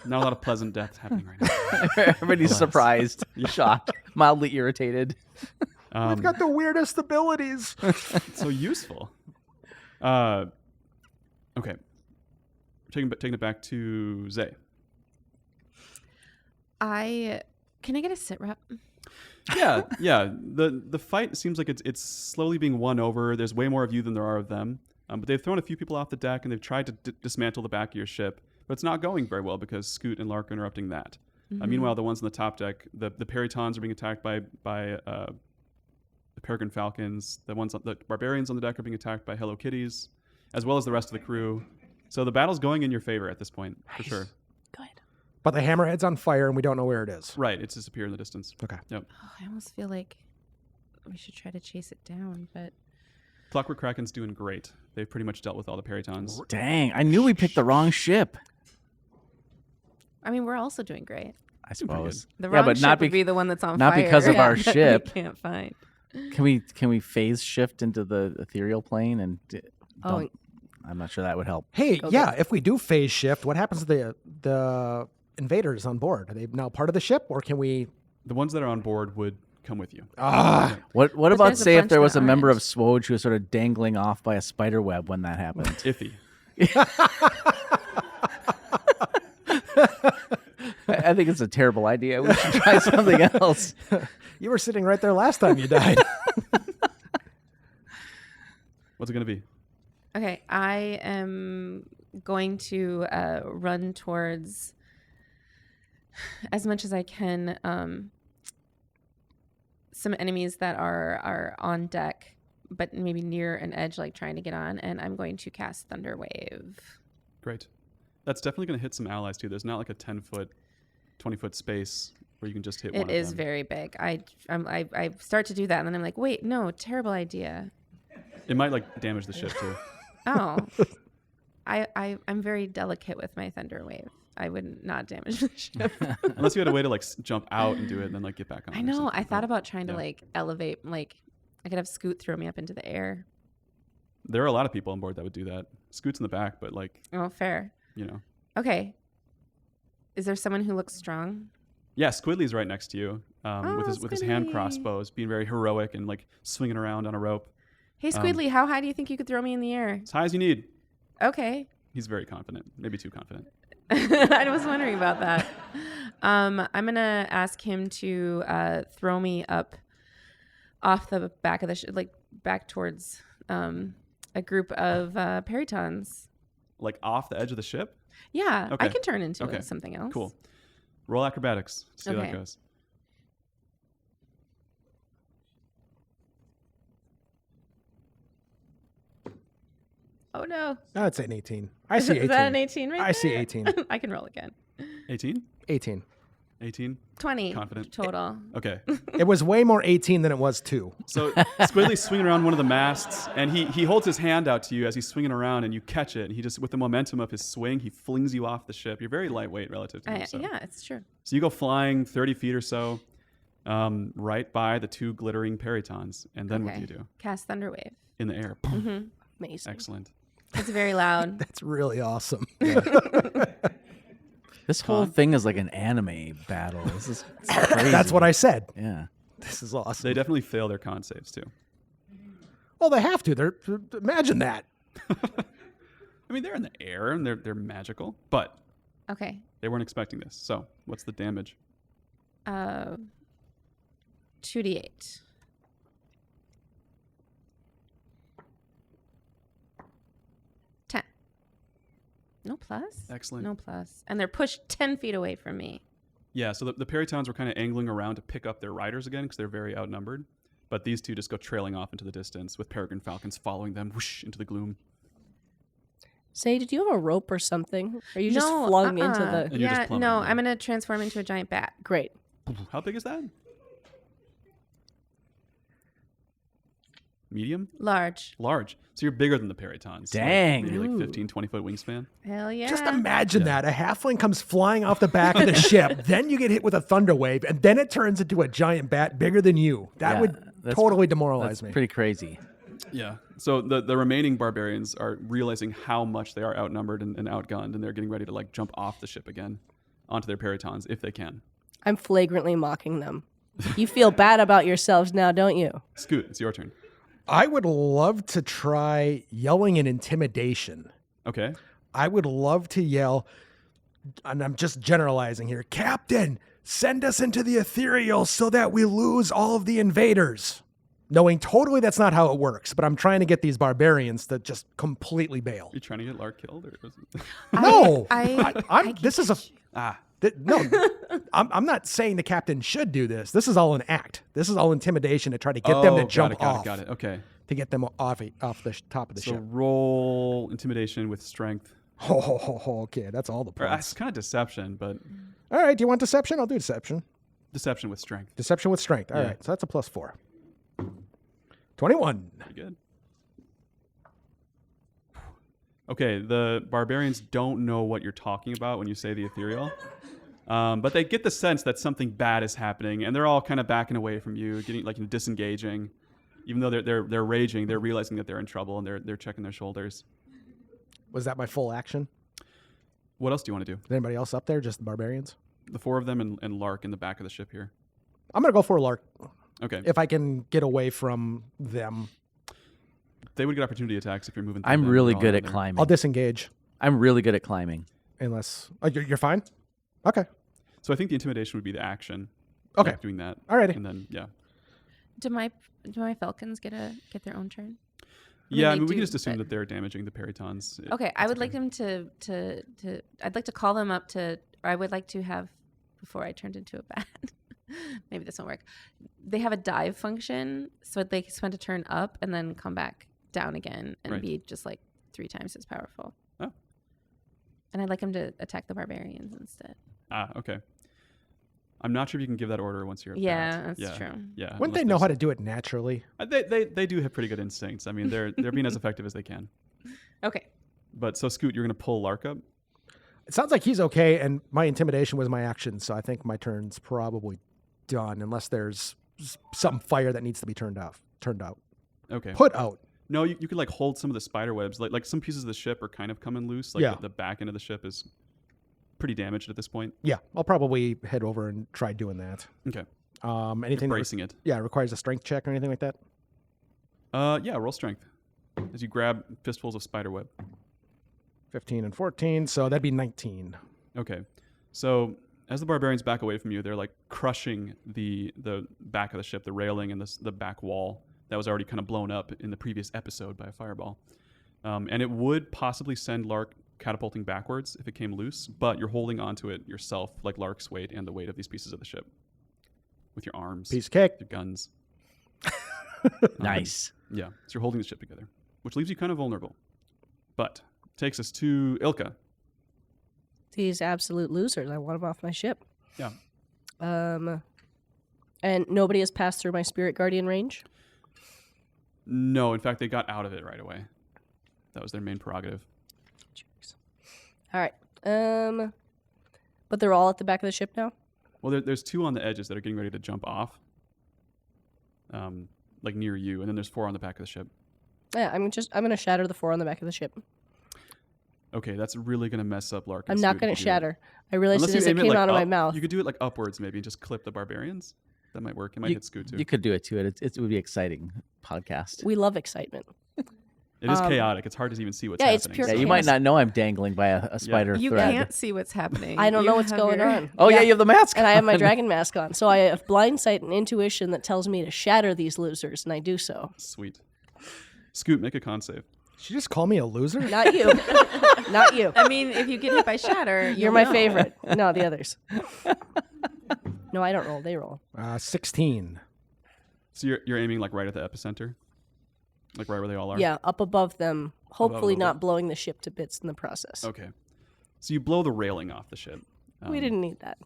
Not a lot of pleasant deaths happening right now. Everybody's surprised, shocked, mildly irritated. We've got the weirdest abilities. So useful. Okay. Taking it back to Zay. Can I get a sit rep? Yeah. The fight seems like it's slowly being won over. There's way more of you than there are of them. But they've thrown a few people off the deck and they've tried to dismantle the back of your ship. But it's not going very well because Scoot and Lark are interrupting that. Meanwhile, the ones on the top deck, the Peritons are being attacked by the Peregrine Falcons. The barbarians on the deck are being attacked by Hello Kitties, as well as the rest of the crew. So the battle's going in your favor at this point, for sure. Good. But the hammerhead's on fire, and we don't know where it is. Right, it's disappeared in the distance. Okay. Yep. Oh, I almost feel like we should try to chase it down, but Clockwork Kraken's doing great. They've pretty much dealt with all the peritons. Dang, I knew we picked the wrong ship. I mean, we're also doing great. I suppose. The Yeah, wrong but ship not would be the one that's on not fire. because of our that ship. we can't find. Can we phase shift into the ethereal plane and don't? I'm not sure that would help. Hey, if we do phase shift, what happens to the invaders on board? Are they now part of the ship, or can we? The ones that are on board would come with you. What about there's a say if bunch there that was a member of aren't. SWOJ who was sort of dangling off by a spider web when that happened? Iffy. I think it's a terrible idea. We should try something else. You were sitting right there last time you died. What's it going to be? Okay, I am going to run towards, as much as I can, some enemies that are on deck, but maybe near an edge, like trying to get on, and I'm going to cast Thunder Wave. Great. That's definitely going to hit some allies too. There's not like a 10-foot, 20-foot space where you can just hit one It of is them. very big. I start to do that, and then I'm like, wait, no, terrible idea. It might like damage the ship too. Oh, I'm very delicate with my Thunder Wave. I would not damage the ship. Unless you had a way to like jump out and do it and then like get back on. I or know. something, I thought but about trying to yeah. like elevate, like I could have Scoot throw me up into the air. There are a lot of people on board that would do that. Scoot's in the back, but like, Oh, fair. you know. Okay. Is there someone who looks strong? Yeah, Squidly's right next to you with his hand Squidly. crossbows, being very heroic and like swinging around on a rope. Hey, Squidly, how high do you think you could throw me in the air? As high as you need. Okay. He's very confident, maybe too confident. I was wondering about that. I'm going to ask him to throw me up off the back of the ship, like back towards a group of peritons. Like off the edge of the ship? Yeah, Okay. I can turn into Okay. something else. Cool. Roll acrobatics. See how Okay. that goes. Oh, no. That's an 18. I see 18. Is that an 18 right I see there? 18. I can roll again. 18? 18. 18? 20 Confident. total. Okay. It was way more 18 than it was 2. So Squidly's swinging around one of the masts, and he holds his hand out to you as he's swinging around, and you catch it. And he just, with the momentum of his swing, he flings you off the ship. You're very lightweight relative to him. So. Yeah, it's true. So you go flying 30 feet or so, right by the two glittering peritons. And then what do you do? Cast Thunder Wave. In the air. Amazing. Excellent. It's very loud. That's really awesome. This whole thing is like an anime battle. This is crazy. That's what I said. Yeah. This is awesome. They definitely fail their con saves, too. Well, they have to. Imagine that. I mean, they're in the air, and they're magical, but Okay. they weren't expecting this. So what's the damage? 2d8. No plus? Excellent. No plus. And they're pushed 10 feet away from me. Yeah, so the peritons were kind of angling around to pick up their riders again because they're very outnumbered. But these two just go trailing off into the distance with peregrine falcons following them whoosh into the gloom. Say, did you have a rope or something? Or you just No, flung into the... And you're just Yeah, plummeting no, down. I'm going to transform into a giant bat. Great. How big is that? Medium? Large. Large. So you're bigger than the peritons. Dang. Maybe like 15, 20-foot wingspan. Hell yeah. Just imagine that. A halfling comes flying off the back of the ship, then you get hit with a thunder wave, and then it turns into a giant bat bigger than you. That Yeah, would that's- totally demoralize That's me. pretty crazy. Yeah. So the remaining barbarians are realizing how much they are outnumbered and outgunned, and they're getting ready to like jump off the ship again onto their peritons if they can. I'm flagrantly mocking them. You feel bad about yourselves now, don't you? Scoot, it's your turn. I would love to try yelling an intimidation. Okay. I would love to yell, and I'm just generalizing here, Captain, send us into the ethereal so that we lose all of the invaders. Knowing totally that's not how it works, but I'm trying to get these barbarians to just completely bail. Are you trying to get Lark killed? Or was it... No, I this is a no. I'm not saying the captain should do this. This is all an act. This is all intimidation to try to get them to jump off. Got it. Okay. To get them off the top of the So ship. roll intimidation with strength. Okay, that's all the Or, points. it's kind of deception, but All right. Do you want deception? I'll do deception. Deception with strength. Deception with strength. All Yeah. right. So that's a +4. 21. Pretty good. Okay, the barbarians don't know what you're talking about when you say the ethereal. But they get the sense that something bad is happening, and they're all kind of backing away from you, getting disengaging. Even though they're raging, they're realizing that they're in trouble, and they're checking their shoulders. Was that my full action? What else do you want to do? Is anybody else up there? Just the barbarians? The 4 of them and Lark in the back of the ship here. I'm going to go for Lark Okay. if I can get away from them. They would get opportunity attacks if you're moving through I'm them really and all good in at there. climbing. I'll disengage I'm really good at climbing. unless... Oh, you're fine? Okay. So I think the intimidation would be the action. Okay. Like doing that. Alrighty. And then, yeah. Do my falcons get their own turn? Yeah, they we can do, just assume but- that they're damaging the peritons. Okay, I would like them to I'd like to call them up to, or I would like to have, before I turned into a bat, maybe this won't work. They have a dive function, so they spend a turn up and then come back down again and Right. be just like 3 times as powerful. Oh. And I'd like them to attack the barbarians instead. Okay. I'm not sure if you can give that order once you're a Yeah, bat. that's true. Yeah. Wouldn't they know how to do it naturally? They do have pretty good instincts. I mean, they're being as effective as they can. Okay. But so Scoot, you're going to pull Lark up? It sounds like he's okay, and my intimidation was my action, so I think my turn's probably done, unless there's some fire that needs to be turned out. Okay. Put out. No, you could like hold some of the spider webs. Like some pieces of the ship are kind of coming loose. Like Yeah. the back end of the ship is pretty damaged at this point. Yeah, I'll probably head over and try doing that. Okay. Anything that Bracing it. requires a strength check or anything like that? Yeah, roll strength. As you grab fistfuls of spider web. 15 and 14, so that'd be 19. Okay. So as the barbarians back away from you, they're like crushing the back of the ship, the railing and the back wall that was already kind of blown up in the previous episode by a fireball. And it would possibly send Lark catapulting backwards if it came loose, but you're holding onto it yourself, like Lark's weight and the weight of these pieces of the ship, with your arms, Piece of cake. your guns. Nice. Yeah, so you're holding the ship together, which leaves you kind of vulnerable. But takes us to Ilka. These absolute losers. I want them off my ship. Yeah. And nobody has passed through my spirit guardian range. No, in fact, they got out of it right away. That was their main prerogative. All right. But they're all at the back of the ship now. Well, there's 2 on the edges that are getting ready to jump off, like near you, and then there's 4 on the back of the ship. Yeah, I'm gonna shatter the 4 on the back of the ship. Okay, that's really gonna mess up Lark. I'm not gonna shatter. I realized Unless it as you it aim came like out of my up. mouth. You could do it like upwards, maybe, and just clip the barbarians. That might work. It might hit Scoot too. You could do it too. It would be exciting podcast. We love excitement. It is chaotic. It's hard to even see what's yeah, happening. it's pure Yeah, chaos. you might not know I'm dangling by a spider You thread. can't see what's happening. I don't You know what's have going your- on. Oh yeah, you have the mask And I have my on. dragon mask on. So I have blind sight and intuition that tells me to shatter these losers, and I do so. Sweet. Scoot, make a con save. Did you just call me a loser? Not you. Not you. I mean, if you get hit by shatter, You're my favorite. No, the others. No, I don't roll. They roll. 16. So you're aiming like right at the epicenter, like right where they all are. Yeah, up above them. Hopefully above not them. blowing the ship to bits in the process. Okay. So you blow the railing off the ship. We didn't need that.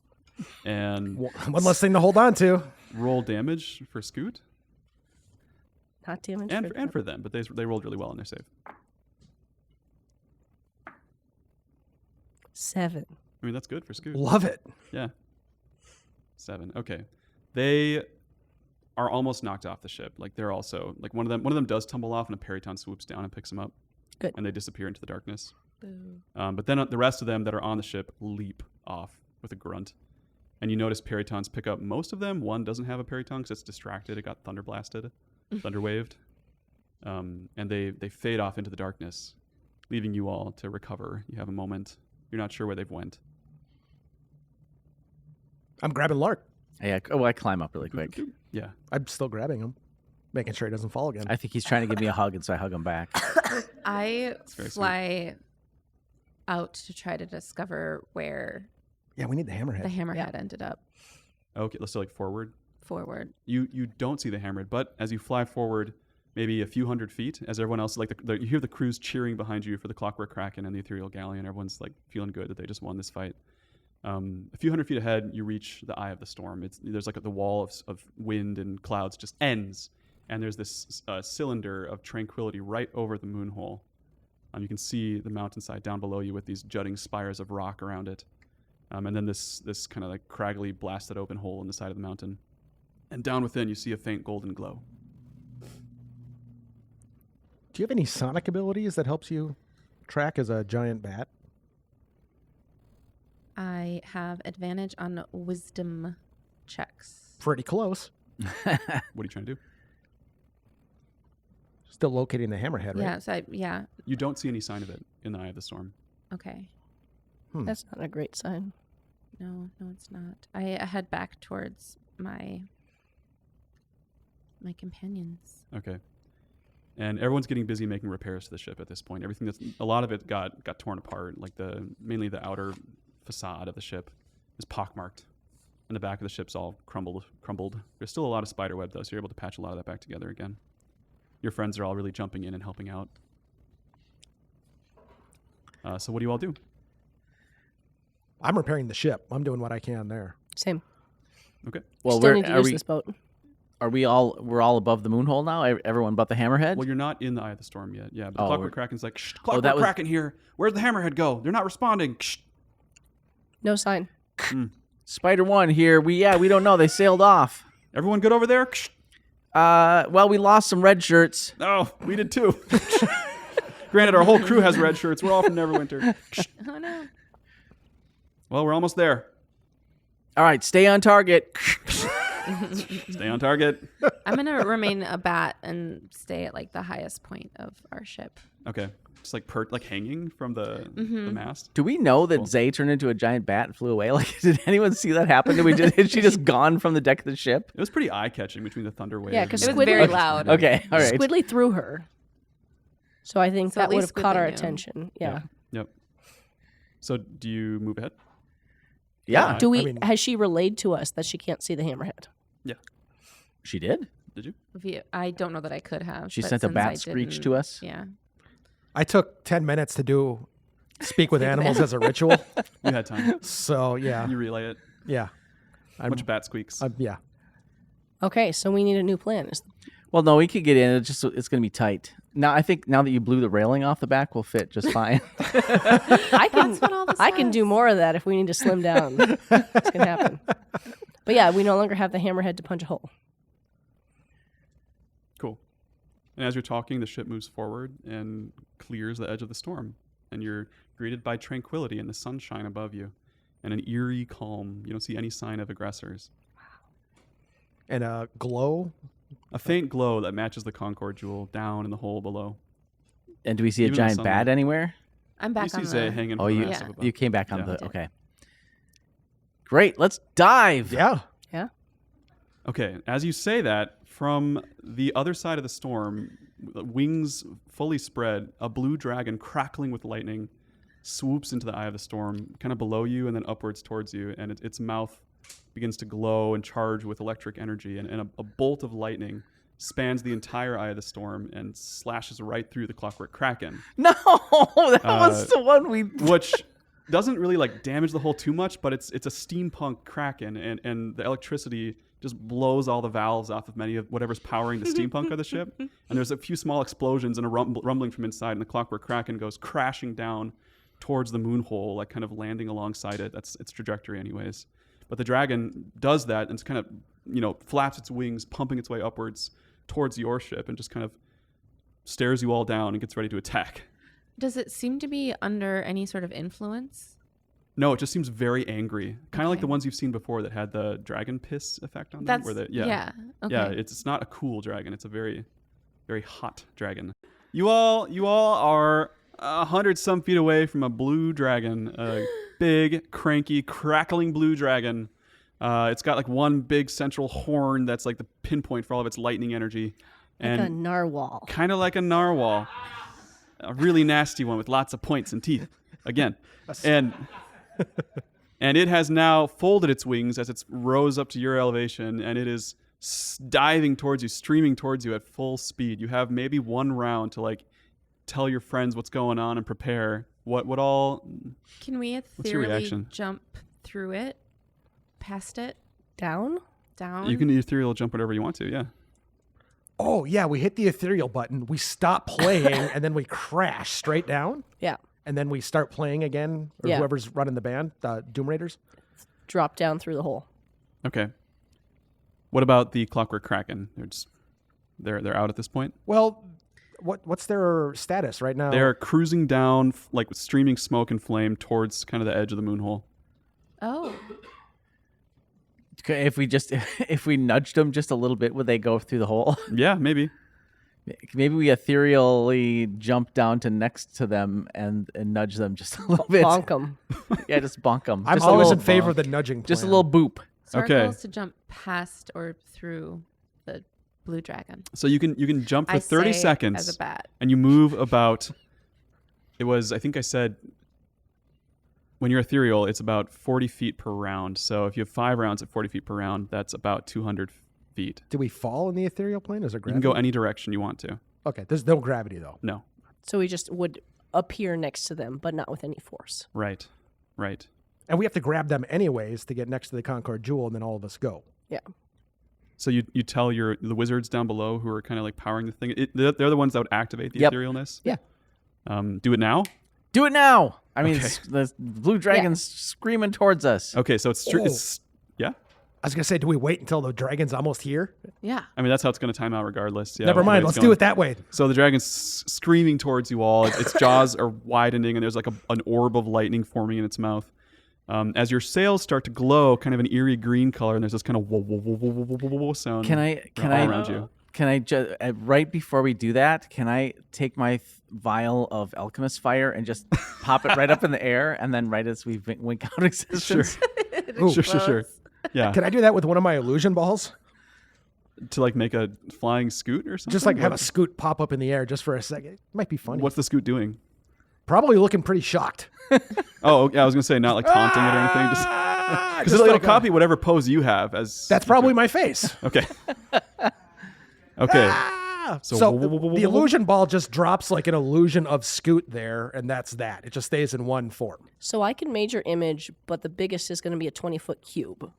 And One less thing to hold on to. roll damage for Scoot Not damage. and for them, but they rolled really well on their save. 7. I mean, that's good for Scoot. Love it. Yeah. 7. Okay. They are almost knocked off the ship. Like they're also like one of them does tumble off, and a periton swoops down and picks them up. Good. And they disappear into the darkness. Boo. But then the rest of them that are on the ship leap off with a grunt. And you notice peritons pick up most of them. One doesn't have a periton because it's distracted. It got thunder blasted, thunder waved. And they fade off into the darkness, leaving you all to recover. You have a moment. You're not sure where they've went. I'm grabbing Lark. Yeah. Oh, I climb up really quick. Yeah. I'm still grabbing him, making sure he doesn't fall again. I think he's trying to give me a hug, and so I hug him back. I very fly out to try to discover where Yeah, we need the hammerhead. the hammerhead ended up. Okay, let's say like forward. Forward. You don't see the hammerhead, but as you fly forward, maybe a few hundred feet, as everyone else, like you hear the crews cheering behind you for the Clockwork Kraken and the Ethereal Galleon. Everyone's like feeling good that they just won this fight. A few hundred feet ahead, you reach the eye of the storm. There's like the wall of wind and clouds just ends, and there's this cylinder of tranquility right over the moon hole. You can see the mountainside down below you with these jutting spires of rock around it. And then this kind of like craggly, blasted open hole in the side of the mountain. And down within, you see a faint golden glow. Do you have any sonic abilities that helps you track as a giant bat? I have advantage on wisdom checks. Pretty close. What are you trying to do? Still locating the hammerhead, right? Yeah. You don't see any sign of it in the eye of the storm. Okay. That's not a great sign. No, it's not. I head back towards my companions. Okay. And everyone's getting busy making repairs to the ship at this point. A lot of it got torn apart. Like mainly the outer facade of the ship is pockmarked, and the back of the ship's all crumbled. There's still a lot of spider web though, so you're able to patch a lot of that back together again. Your friends are all really jumping in and helping out. So what do you all do? I'm repairing the ship. I'm doing what I can there. Same. Okay. Well, Still need to use this boat. we're all above the moon hole now? Everyone but the hammerhead? Well, you're not in the eye of the storm yet. Yeah, but the Oh, Clockwork Kraken's like, shh, Clockwork Kraken here. Where's the hammerhead go? They're not responding. Shh. No sign. Spider One here. We don't know. They sailed off. Everyone good over there? Shh. Well, we lost some red shirts. Oh, we did too. Granted, our whole crew has red shirts. We're all from Neverwinter. Oh no. Well, we're almost there. All right, stay on target. Stay on target. I'm gonna remain a bat and stay at like the highest point of our ship. Okay. Just like hanging from the mast. Do we know that Cool. Zay turned into a giant bat and flew away? Like, did anyone see that happen? Is she just gone from the deck of the ship? It was pretty eye-catching between the thunder waves. Yeah, 'cause It was Squidly- very loud. Okay, all right. Squidly threw her. So I think So at that would least have caught Squidly our knew. attention. Yeah. Yep. So do you move ahead? Yeah, Do we? I mean- Has she relayed to us that she can't see the hammerhead? Yeah. she did. Did you? I don't know that I could have. She but sent a since I bat screech didn't- to us. Yeah. I took 10 minutes to speak with animals as a ritual. You had time. So, yeah. You relay it. Yeah. A bunch of bat squeaks. Yeah. Okay, so we need a new plan. Well, no, we could get in. It's going to be tight. Now, I think now that you blew the railing off the back, we'll fit just fine. I can. That's what all this I can do was. more of that if we need to slim down. It's gonna happen. But yeah, we no longer have the hammerhead to punch a hole. Cool. And as you're talking, the ship moves forward and clears the edge of the storm. And you're greeted by tranquility and the sunshine above you and an eerie calm. You don't see any sign of aggressors. And a glow. A faint glow that matches the Concord jewel down in the hole below. And do we see a Even the giant sunlight. bat anywhere? I'm You back see on Zay the. hanging Oh, from the you mast up above. you came back on Yeah. the okay. Great, let's dive. Yeah. Yeah. Okay, as you say that, from the other side of the storm, wings fully spread, a blue dragon crackling with lightning swoops into the eye of the storm, kind of below you and then upwards towards you, and its mouth begins to glow and charge with electric energy, and a bolt of lightning spans the entire eye of the storm and slashes right through the Clockwork Kraken, No, that was the one we. which doesn't really like damage the hull too much, but it's a steampunk Kraken, and the electricity just blows all the valves off of many of whatever's powering the steampunk of the ship. And there's a few small explosions and a rumbling from inside, and the Clockwork Kraken goes crashing down towards the moon hole, like kind of landing alongside it. That's its trajectory anyways. But the dragon does that and it's kind of, flaps its wings, pumping its way upwards towards your ship and just kind of stares you all down and gets ready to attack. Does it seem to be under any sort of influence? No, it just seems very angry. Kind of like Okay. the ones you've seen before that had the dragon piss effect on them. That's Where they, yeah. Okay. Yeah, it's not a cool dragon. It's a very, very hot dragon. You all are 100-some feet away from a blue dragon, a big, cranky, crackling blue dragon. It's got like one big central horn that's like the pinpoint for all of its lightning energy. Like a And narwhal. kind of like a narwhal. A really nasty one with lots of points and teeth. Again. And it has now folded its wings as it rose up to your elevation, and it is diving towards you, streaming towards you at full speed. You have maybe one round to like tell your friends what's going on and prepare. What all? Can we your ethereally reaction? jump through it, past it, Down? down. You can ethereal jump whatever you want to. Yeah. Oh, yeah, we hit the ethereal button, we stop playing, and then we crash straight down, Yeah. and then we start playing again, or Yeah. whoever's running the band, Doom Raiders. Drop down through the hole. Okay. What about the Clockwork Kraken? They're out at this point. Well, what's their status right now? They're cruising down like with streaming smoke and flame towards kind of the edge of the moonhole. Oh, If we nudged them just a little bit, would they go through the hole? Yeah, maybe. Maybe we ethereally jump down to next to them and nudge them just a little bit. Bonk 'em. Yeah, just bonk them. I'm just always a in little favor bonk. of the nudging plan. Just a little boop. so our Okay. goal is to jump past or through the blue dragon. So you can jump for I 30 say seconds as a bat. and you move about. I think I said when you're ethereal, it's about 40 feet per round. So if you have 5 rounds at 40 feet per round, that's about 200 feet. Do we fall in the ethereal plane? Is there You gravity? can go any direction you want to. Okay, there's no gravity, though. No. So we just would appear next to them, but not with any force. Right. And we have to grab them anyways to get next to the Concord Jewel, and then all of us go. Yeah. So you tell the wizards down below who are kind of like powering the thing. They're the ones that would activate the Yep. etherealness. Yeah. Do it now. Do it now. I mean, Okay. the blue dragon's screaming towards us. Okay, so it's yeah. I was going to say, do we wait until the dragon's almost here? Yeah. I mean, that's how it's going to time out regardless. Yeah, Never the way mind, it's let's going. do it that way. So the dragon's screaming towards you all. Its jaws are widening, and there's like an orb of lightning forming in its mouth. As your sails start to glow, kind of an eerie green color, and there's this kind of whoa, whoa, whoa, whoa, whoa, whoa, whoa sound. Can I all around you? Can I just right before we do that? Can I take my vial of alchemist fire and just pop it right up in the air, and then right as we wink out existence? Ooh. Sure. Yeah, Can I do that with one of my illusion balls? to like make a flying scoot or something. Just like have a What- scoot pop up in the air just for a second. It might be funny. What's the scoot doing? Probably looking pretty shocked. Oh, yeah, I was gonna say not like taunting it or anything. Just because Just it'll like a- copy whatever pose you have as. That's probably my face. Okay. Okay. So, So the illusion ball just drops like an illusion of Scoot there, and that's that. It just stays in one form. So I can major image, but the biggest is going to be a 20-foot cube.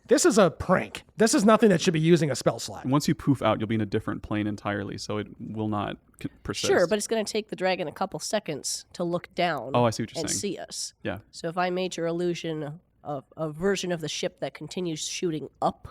This is a prank. This is nothing that should be using a spell slot. Once you poof out, you'll be in a different plane entirely, so it will not persist. Sure, but it's going to take the dragon a couple seconds to look down Oh, I see what you're and saying. see us. Yeah. So if I major illusion of a version of the ship that continues shooting up,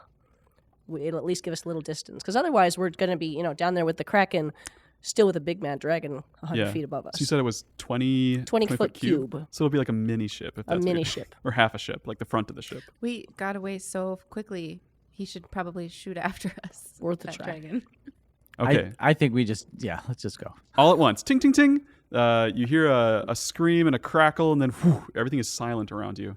it'll at least give us a little distance. Because otherwise, we're going to be, down there with the Kraken, still with a big mad dragon 100 feet above us. So you said it was 20 20-foot cube. So it'll be like a mini ship. If A that's what mini you- ship. Or half a ship, like the front of the ship. We got away so quickly. He should probably shoot after us. Worth a that try. dragon. Okay. I think we just let's just go. All at once. Ting, ting, ting. You hear a scream and a crackle, and then whew, everything is silent around you.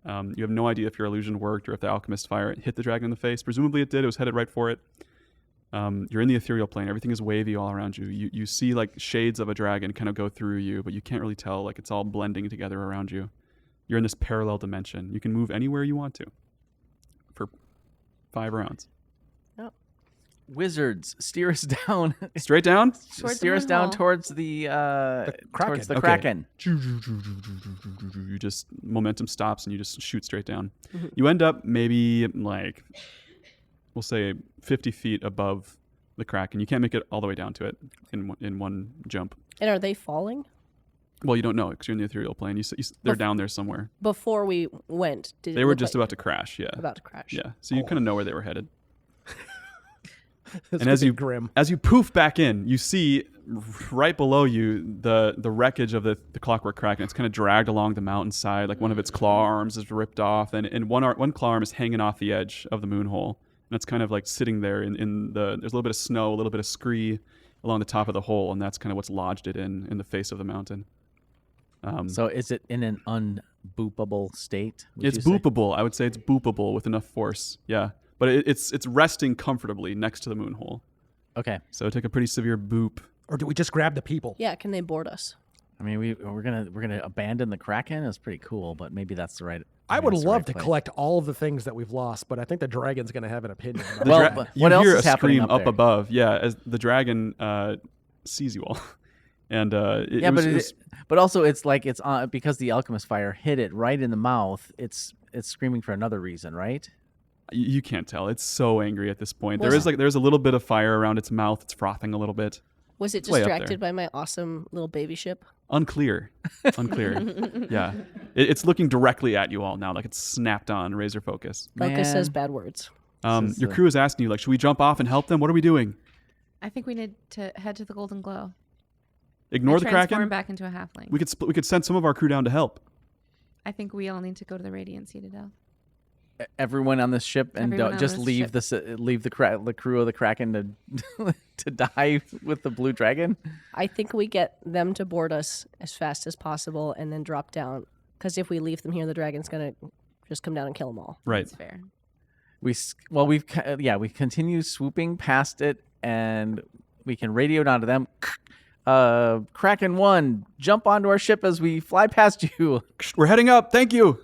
You have no idea if your illusion worked or if the alchemist fire hit the dragon in the face. Presumably it did. It was headed right for it. You're in the ethereal plane. Everything is wavy all around you. You see like shades of a dragon kind of go through you, but you can't really tell. Like it's all blending together around you. You're in this parallel dimension. You can move anywhere you want to for 5 rounds. Wizards, steer us down. Straight down. Towards the steer us down moonhole. towards the Kraken. towards the Okay. Kraken. You just momentum stops and you just shoot straight down. You end up maybe like we'll say 50 feet above the Kraken. You can't make it all the way down to it in one jump. And are they falling? Well, you don't know because you're in the ethereal plane. They're down there somewhere. Before we went, did it They were look just like- about to crash. Yeah. about to crash. Yeah. So you kind of know where they were headed. This And could as be you grim. as you poof back in, you see right below you the wreckage of the Clockwork Kraken. It's kind of dragged along the mountainside, like one of its claw arms is ripped off, and one claw arm is hanging off the edge of the moonhole, and it's kind of like sitting there in the. There's a little bit of snow, a little bit of scree along the top of the hole, and that's kind of what's lodged it in the face of the mountain. So is it in an unboopable state? would It's you say? boopable. I would say it's boopable with enough force. Yeah, but it's resting comfortably next to the moonhole. Okay. So take a pretty severe boop. Or do we just grab the people? Yeah, can they board us? I mean, we're gonna abandon the Kraken. It's pretty cool, but maybe that's the right. I maybe would that's the love right to place. collect all of the things that we've lost, but I think the dragon's going to have an opinion. about Well, that. but You what else hear is a happening scream up there? above. Yeah, as the dragon sees you all, And Yeah, but also it's like it's on because the alchemist fire hit it right in the mouth. It's screaming for another reason, right? you can't tell. It's so angry at this point. Was- There's a little bit of fire around its mouth. It's frothing a little bit. Was it way up there. distracted by my awesome little baby ship? Unclear. Yeah. It's looking directly at you all now, like it's snapped on, razor focus. Belka says Man. bad words. This is Your crew is asking you, like, should we jump off and help them? What are we doing? I think we need to head to the Golden Glow. Ignore the Transform Kraken? back into a halfling. We could send some of our crew down to help. I think we all need to go to the Radiant Citadel. Everyone on this ship and Everyone don't on just this leave ship. the crew of the Kraken to to die with the blue dragon. I think we get them to board us as fast as possible and then drop down. Because if we leave them here, the dragon's going to just come down and kill them all. Right. That's fair. We continue swooping past it, and we can radio down to them. Kraken 1, jump onto our ship as we fly past you. We're heading up. Thank you.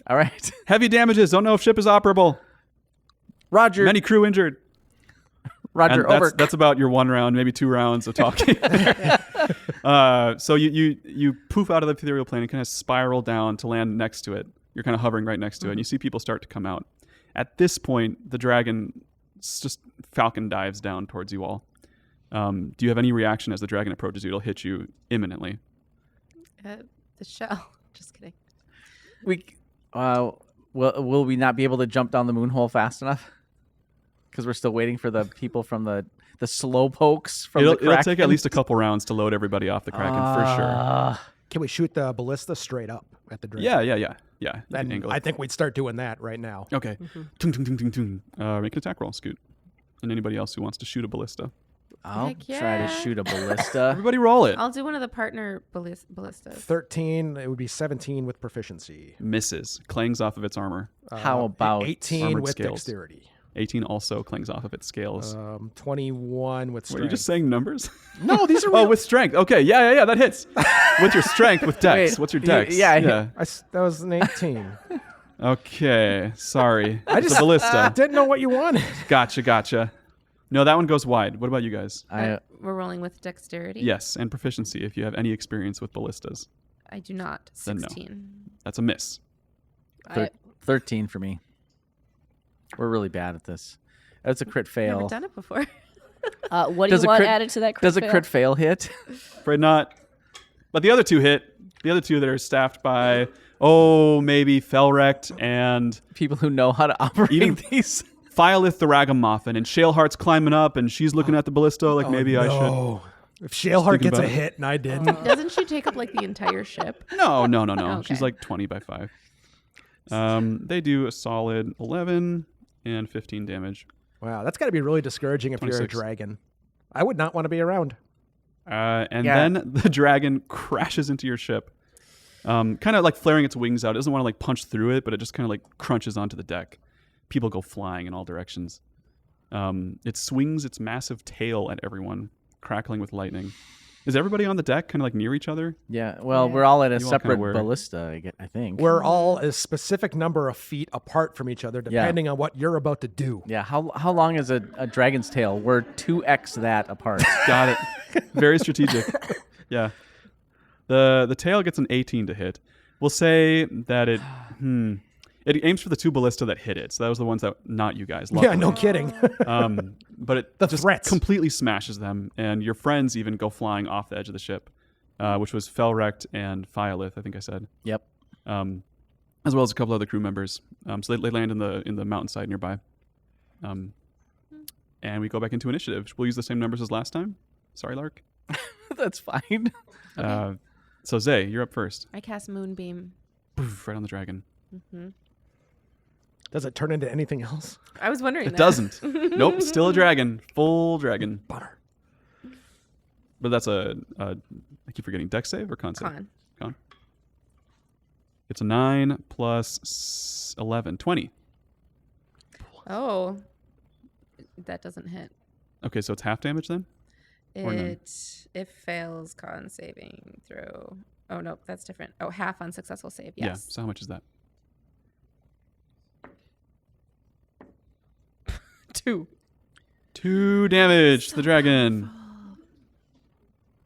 All right, Heavy damages. Don't know if ship is operable. Roger. Many crew injured. Roger. And Over. that's about your 1 round, maybe 2 rounds of talking. So you poof out of the ethereal plane and kind of spiral down to land next to it. You're kind of hovering right next to it, and you see people start to come out. At this point, the dragon just falcon dives down towards you all. Do you have any reaction as the dragon approaches you? It'll hit you imminently. The shell. Just kidding. Will we not be able to jump down the moon hole fast enough? Because we're still waiting for the people from the slow pokes from the Kraken. It'll take at least a couple rounds to load everybody off the Kraken for sure. Can we shoot the ballista straight up at the dragon? Yeah. You can And angle I it. think we'd start doing that right now. Okay. Tung, tung, tung, tung, tung. Make an attack roll, Scoot. And anybody else who wants to shoot a ballista. I'll Heck try to yeah. shoot a ballista. Everybody roll it. I'll do one of the partner ballistas. 13, it would be 17 with proficiency. Misses. Clangs off of its armor. How about 18 armored with scales? dexterity. 18 also clings off of its scales. 21 with strength. Were you just saying numbers? No, these are Oh, real. with strength. Okay, yeah, that hits. With your strength, with dex. Wait, What's your dex? yeah. That was an 18. Okay, sorry. I It's just a ballista. didn't know what you wanted. Gotcha. No, that one goes wide. What about you guys? We're rolling with dexterity. Yes, and proficiency if you have any experience with ballistas. I do not. Then no. 16. That's a miss. 13 for me. We're really bad at this. That's a crit fail. Never done it before. What do Does you a want crit- added to that crit Does a fail? crit fail hit? Afraid not. But the other two hit. The other two that are staffed by, maybe Felrect and People who know how to operate Even- these. Phylith the Ragamuffin. And Shaleheart's climbing up and she's looking at the ballista like maybe I should. No. If Shaleheart thinking gets a about it. hit and I didn't. Doesn't she take up like the entire ship? No. Okay. She's like 20 by 5. They do a solid 11 and 15 damage. Wow, that's got to be really discouraging if you're a 26. dragon. I would not want to be around. And Yeah. then the dragon crashes into your ship. Kind of like flaring its wings out. It doesn't want to like punch through it, but it just kind of like crunches onto the deck. People go flying in all directions. It swings its massive tail at everyone, crackling with lightning. Is everybody on the deck kind of like near each other? Yeah, well, Yeah. we're all at a You all separate kinda were. ballista, I think. We're all a specific number of feet apart from each other, depending on what you're about to do. Yeah, how long is a dragon's tail? We're 2x that apart. Got it. Very strategic. Yeah. The tail gets an 18 to hit. We'll say that it aims for the 2 ballista that hit it. So that was the ones that not you guys. Yeah, luckily. no kidding. But it The just threats. completely smashes them, and your friends even go flying off the edge of the ship, which was Felrect and Phylith, I think I said, Yep. as well as a couple other crew members. So they land in the mountainside nearby, and we go back into initiative. We'll use the same numbers as last time. Sorry, Lark. That's fine. So Zay, you're up first. I cast Moonbeam. Poof, right on the dragon. Does it turn into anything else? I was wondering. It doesn't. Nope, still a dragon, full dragon. Butter. But that's I keep forgetting. Dex save or con save? Con. It's a 9 plus 11, 20. Oh, that doesn't hit. Okay, so it's half damage then? Or none? It fails con saving throw. Oh no, that's different. Oh, half unsuccessful save. Yeah. Yes. So how much is that? 2. 2 damage to the dragon.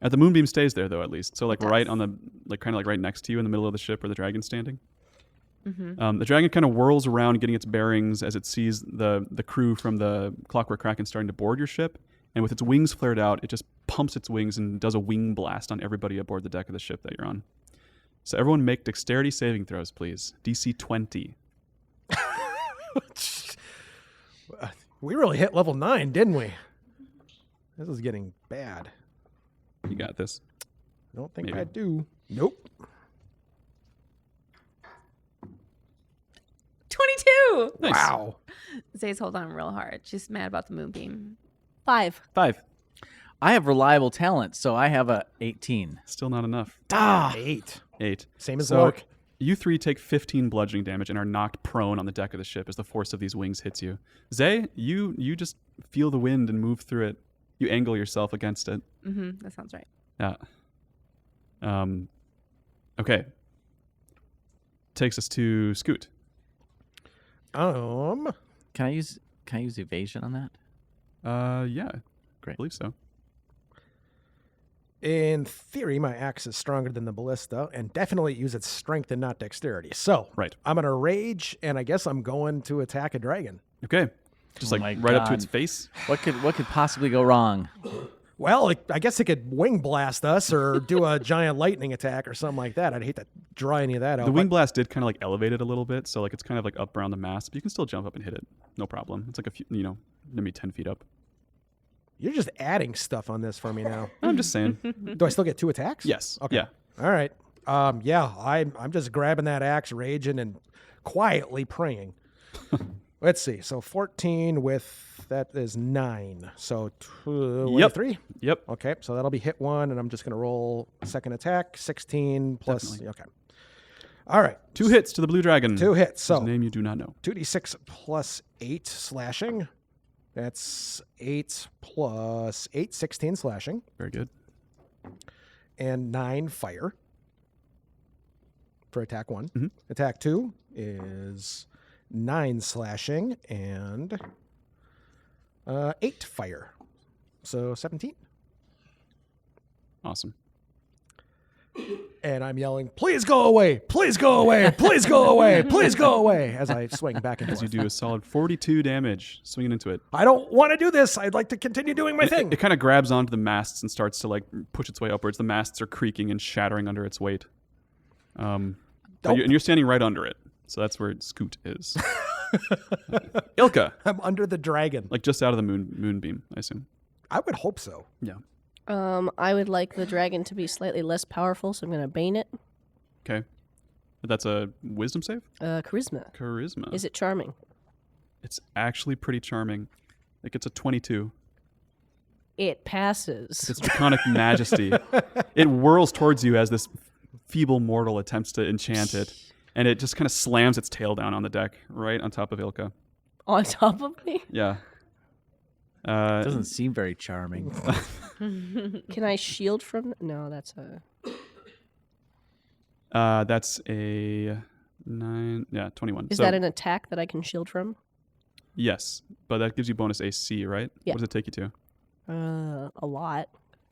The moonbeam stays there though, at least. So like It right does. on the kind of like right next to you in the middle of the ship where the dragon's standing. Mm-hmm. The dragon kind of whirls around, getting its bearings as it sees the crew from the Clockwork Kraken starting to board your ship. And with its wings flared out, it just pumps its wings and does a wing blast on everybody aboard the deck of the ship that you're on. So everyone make dexterity saving throws, please. DC 20. We really hit level 9, didn't we? This is getting bad. You got this. I don't think Maybe. I do. Nope. 22. Nice. Wow. Zay's holding on real hard. She's mad about the moonbeam. 5. 5. I have reliable talent, so I have a 18. Still not enough. 8. 8. Same as So Lark. you 3 take 15 bludgeoning damage and are knocked prone on the deck of the ship as the force of these wings hits you. Zay, you just feel the wind and move through it. You angle yourself against it. Mm-hmm. That sounds right. Yeah. Okay. Takes us to Scoot. Can I use evasion on that? Yeah. Great. I believe so. In theory, my axe is stronger than the ballista and definitely use its strength and not dexterity. So Right. I'm going to rage, and I guess I'm going to attack a dragon. Okay. Just Oh like my right up to God. its face. What could possibly go wrong? Well, I guess it could wing blast us or do a giant lightning attack or something like that. I'd hate to draw any of that out. The wing but blast did kind of like elevate it a little bit, so like it's kind of like up around the mast, but you can still jump up and hit it. No problem. It's like a few, maybe 10 feet up. You're just adding stuff on this for me now. I'm just saying. Do I still get 2 attacks? Yes. Okay. Yeah. All right. Yeah, I'm just grabbing that axe, raging, and quietly praying. Let's see. So 14 with that is 9. So Yep. 3. Yep. Okay, so that'll be hit 1, and I'm just gonna roll second attack. 16 plus. Definitely. Okay. All right. 2 hits to the blue dragon. 2 hits. Whose So name you do not know. 2d6 plus 8 slashing. That's 8 plus 8, 16 slashing, Very good. and 9 fire for attack 1. Mhm. Attack 2 is 9 slashing and 8 fire. So 17. Awesome. And I'm yelling, please go away, please go away, please go away, please go away, as I swing back and As you forth. do a solid 42 damage swinging into it. I don't want to do this. I'd like to continue doing my thing. It kind of grabs onto the masts and starts to like push its way upwards. The masts are creaking and shattering under its weight. And you're standing right under it. So that's where Scoot is. Ilka, I'm under the dragon. like just out of the moonbeam, I assume. I would hope so. Yeah. I would like the dragon to be slightly less powerful, so I'm going to bane it. Okay. That's a wisdom save? Charisma. Charisma. Is it charming? It's actually pretty charming. It gets a 22. It passes. Its draconic majesty. It whirls towards you as this feeble mortal attempts to enchant it, and it just kind of slams its tail down on the deck right on top of Ilka. On top of me? Yeah. Doesn't seem very charming. Can I shield from... No, that's a... That's a 9. Yeah, 21. Is that an attack that I can shield from? Yes, but that gives you bonus AC, right? Yeah. What does it take you to? A lot.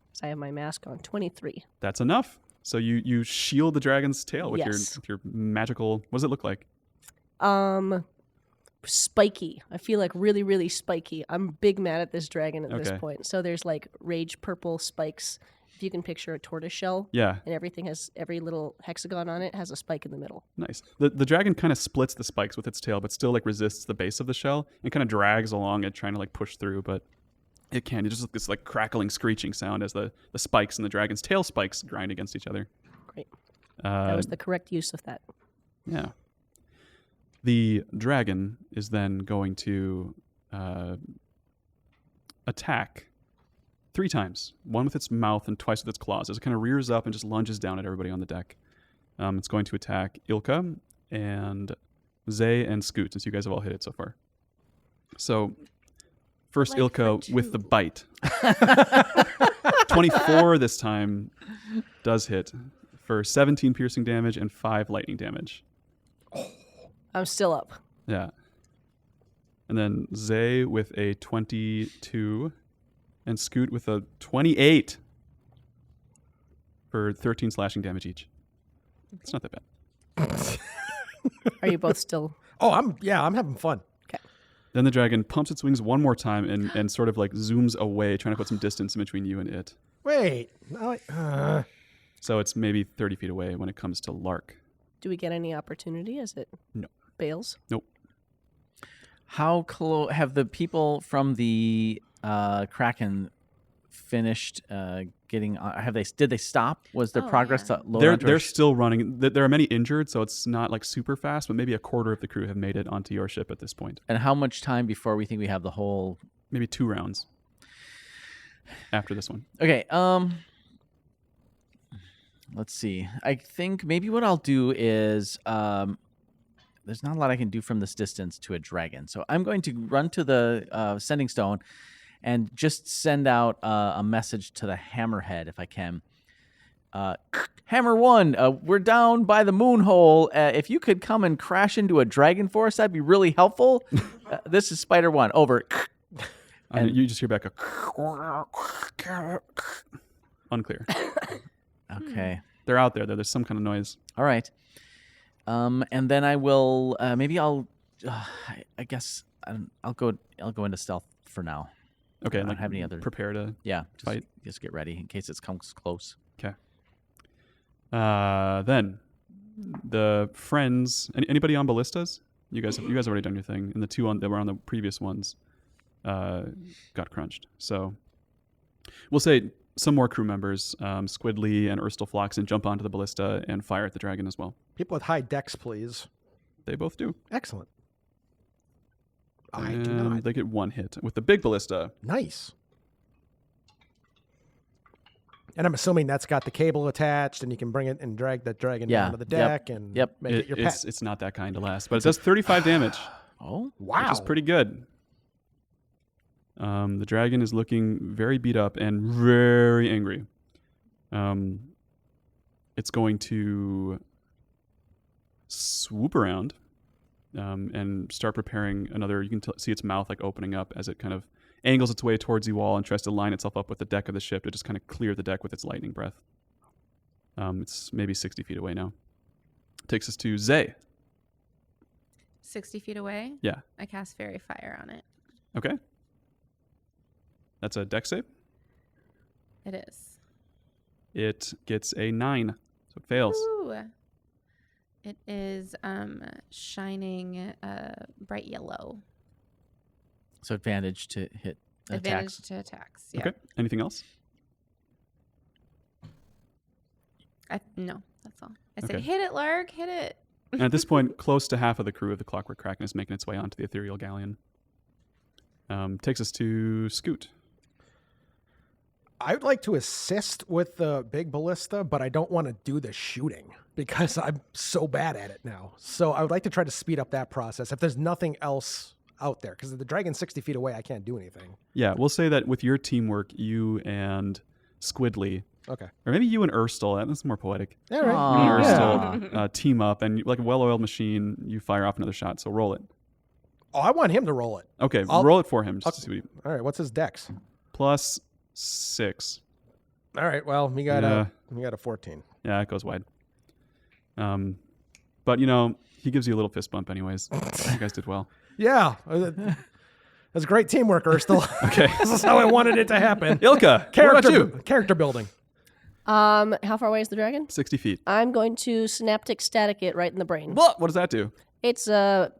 Because I have my mask on. 23. That's enough. So you shield the dragon's tail with Yes. your magical. What does it look like? Spiky. I feel like really, really spiky. I'm big mad at this dragon at Okay. this point. So there's like rage purple spikes. If you can picture a tortoise shell, Yeah, and everything has every little hexagon on it has a spike in the middle. nice. The dragon kind of splits the spikes with its tail, but still like resists the base of the shell and kind of drags along it, trying to like push through, but it can't. It's just this like crackling, screeching sound as the spikes and the dragon's tail spikes grind against each other. Great. That Uh, was the correct use of that. Yeah. The dragon is then going to attack 3 times, one with its mouth and twice with its claws, as it kind of rears up and just lunges down at everybody on the deck. It's going to attack Ilka and Zay and Scoot, since you guys have all hit it so far. So, first Like Ilka for with the 2. bite. 24 this time does hit for 17 piercing damage and 5 lightning damage. I'm still up. Yeah. And then Zay with a 22 and Scoot with a 28. for 13 slashing damage each. It's not that bad. Are you both still? Oh, I'm having fun. Then the dragon pumps its wings one more time and sort of like zooms away, trying to put some distance in between you and it. Wait. No, So it's maybe 30 feet away when it comes to Lark. Do we get any opportunity as it No. bails? Nope. How close have the people from the Kraken finished getting? Did they stop? Was there Oh, progress yeah. to load They're onto they're our still running. There are many injured, so it's not like super fast, but maybe a quarter of the crew have made it onto your ship at this point. And how much time before we think we have the whole? Maybe 2 rounds after this one. Okay. Let's see. I think maybe what I'll do is there's not a lot I can do from this distance to a dragon, so I'm going to run to the sending stone and just send out a message to the hammerhead if I can. Hammer 1, we're down by the moon hole. If you could come and crash into a dragon for us, that'd be really helpful. This is Spider 1. Over. And you just hear back a unclear. Okay. They're out there. There's some kind of noise. All right. And then I will. Maybe I'll. I guess I'll go into stealth for now. Okay. I And don't have any other. prepare to Yeah. Just, fight. just get ready in case it comes close. Okay. Then the friends. Anybody on ballistas? You guys have already done your thing, and the 2 that were on the previous ones got crunched. So we'll say some more crew members, Squidly and Erstelfloxen, jump onto the ballista and fire at the dragon as well. people with high decks, please. They both do. Excellent. I do And not. they get 1 hit with the big ballista. Nice. And I'm assuming that's got the cable attached, and you can bring it and drag that dragon Yeah. down to the Yep. deck and Yep. make it your pet. It's not that kind of last, but it does 35 damage, Oh. Wow. which is pretty good. The dragon is looking very beat up and very angry. It's going to swoop around and start preparing another. You can see its mouth like opening up as it kind of angles its way towards you all and tries to line itself up with the deck of the ship to just kind of clear the deck with its lightning breath. It's maybe 60 feet away now. Takes us to Zay. 60 feet away. Yeah. I cast Fairy Fire on it. Okay. That's a deck save. It is. It gets a 9, so it fails. Ooh. It is shining bright yellow. So advantage to hit Advantage attacks. to attacks. Yeah. Okay. Anything else? No, that's all. I said, Okay. hit it, Lark, hit it. And at this point, close to half of the crew of the Clockwork Kraken is making its way onto the ethereal galleon. Takes us to Scoot. I would like to assist with the big ballista, but I don't want to do the shooting because I'm so bad at it now. So I would like to try to speed up that process if there's nothing else out there. Because the dragon's 60 feet away, I can't do anything. Yeah, we'll say that with your teamwork, you and Squidly, Okay. or maybe you and Erstel, that's more poetic. All right. Aw. You and Yeah. Erstel team up, and like a well-oiled machine, you fire off another shot, so roll it. Oh, I want him to roll it. Okay, I'll- roll it for him just to see what he, All right. What's his dex? plus 6. All right. Well, we got a 14. Yeah, it goes wide. But he gives you a little fist bump anyways. You guys did well. Yeah. That's great teamwork, Erstel. Okay. This is how I wanted it to happen. Ilka, what about you? Character building. How far away is the dragon? 60 feet. I'm going to synaptic static it right in the brain. What does that do? It's a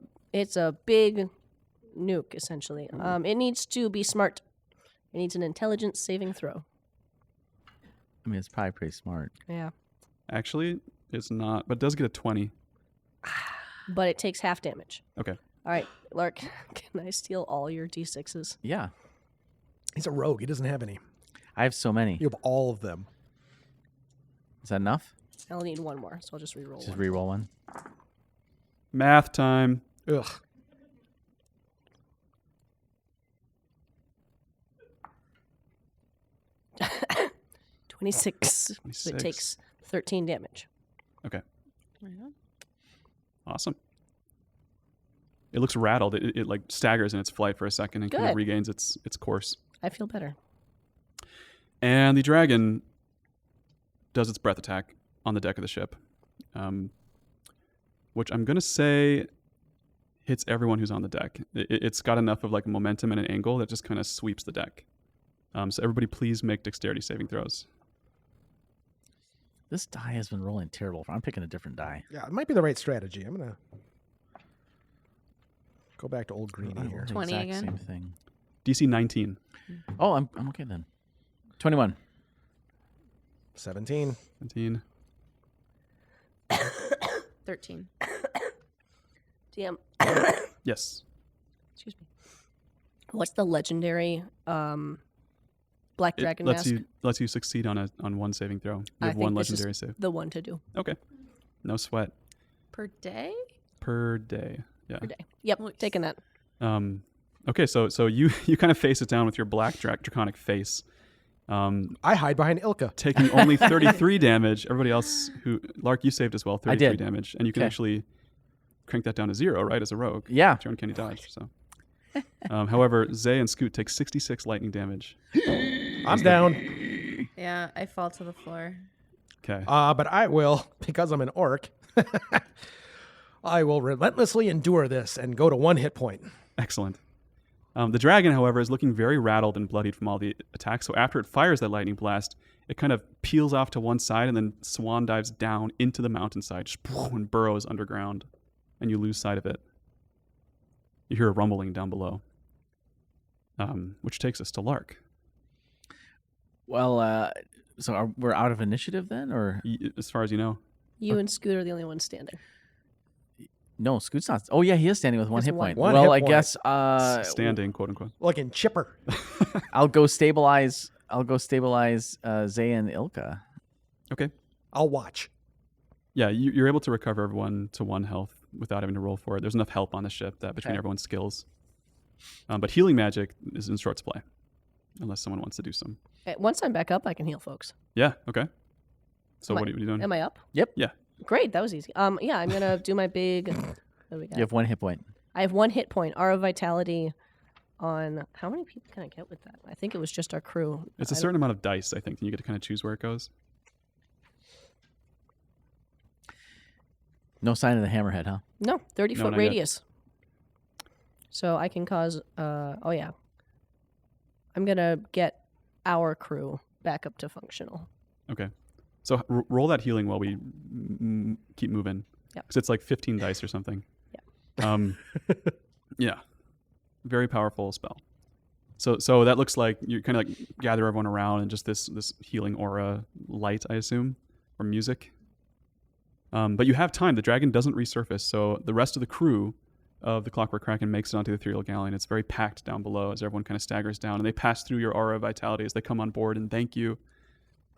big nuke essentially. It needs to be smart. It needs an intelligence saving throw. I mean, it's probably pretty smart. Yeah. Actually, it's not, but it does get a 20. But it takes half damage. Okay. All right, Lark, can I steal all your d6s? Yeah. He's a rogue. He doesn't have any. I have so many. You have all of them. Is that enough? I'll need one more, so I'll just re-roll Just one. re-roll one. Math time. Ugh. $26. So 26. it takes 13 damage. Okay. Awesome. It looks rattled. It like staggers in its flight for a second and kind of Good. regains its course. I feel better. And the dragon does its breath attack on the deck of the ship, which I'm going to say hits everyone who's on the deck. It's got enough of like a momentum and an angle that just kind of sweeps the deck. So everybody please make dexterity saving throws. This die has been rolling terrible. I'm picking a different die. Yeah, it might be the right strategy. I'm gonna go back to old I Greeny rolled here. the 20 exact again? Same thing. DC 19. Oh, I'm okay then. 21. 17. 17. 13. DM. Yes. Excuse me. What's the legendary Black Dragon lets mask? lets you succeed on one saving throw. You I have one think this is legendary save. the one to do Okay. No sweat Per day? per day. Yeah. per day. Yep, Nice. taking that. Okay, so you kind of face it down with your black draconic face, I hide behind Ilka. taking only 33 damage. Everybody else Lark, you saved as well, 33 did. damage, and you can Okay. actually crank that down to 0, right, as a rogue. Yeah. Your uncanny dodge. So, however, Zay and Scoot take 66 lightning damage. I'm down. Yeah, I fall to the floor. Okay. But I will, because I'm an orc, I will relentlessly endure this and go to 1 hit point. Excellent. The dragon, however, is looking very rattled and bloodied from all the attacks. So after it fires that lightning blast, it kind of peels off to one side and then swan dives down into the mountainside and burrows underground, and you lose sight of it. You hear a rumbling down below, which takes us to Lark. Well, so we're out of initiative then, or As far as you know. You and Scoot are the only ones standing. no? Scoot's not. Oh yeah, he is standing with one Just hit one. point. One Well, hit I point. guess Standing, quote unquote. Looking chipper. I'll go stabilize. Zay and Ilka. Okay. I'll watch. Yeah, you're able to recover everyone to 1 health without having to roll for it. There's enough help on the ship that between Okay. everyone's skills. But healing magic is in short supply, unless someone wants to do some. Once I'm back up, I can heal folks. Yeah. Okay. So Am what are you doing? Am I up? Yep. Yeah. Great, that was easy. Yeah, I'm gonna do my big. What do we got? You have 1 hit point. I have 1 hit point. Aura Vitality on how many people can I get with that? I think it was just our crew. It's a I certain amount of dice, I think, and you get to kind of choose where it goes. No sign of the hammerhead, huh? No, 30-foot not yet. radius. So I can cause. Oh yeah. I'm gonna get our crew back up to functional. Okay. So roll that healing while we keep moving. Yeah. Because it's like 15 dice or something. Yeah. Yeah. Very powerful spell. So that looks like you kind of like gather everyone around and just this healing aura light, I assume, or music. But you have time. The dragon doesn't resurface, so the rest of the crew of the Clockwork Kraken makes it onto the ethereal galleon. It's very packed down below as everyone kind of staggers down, and they pass through your aura of vitality as they come on board and thank you,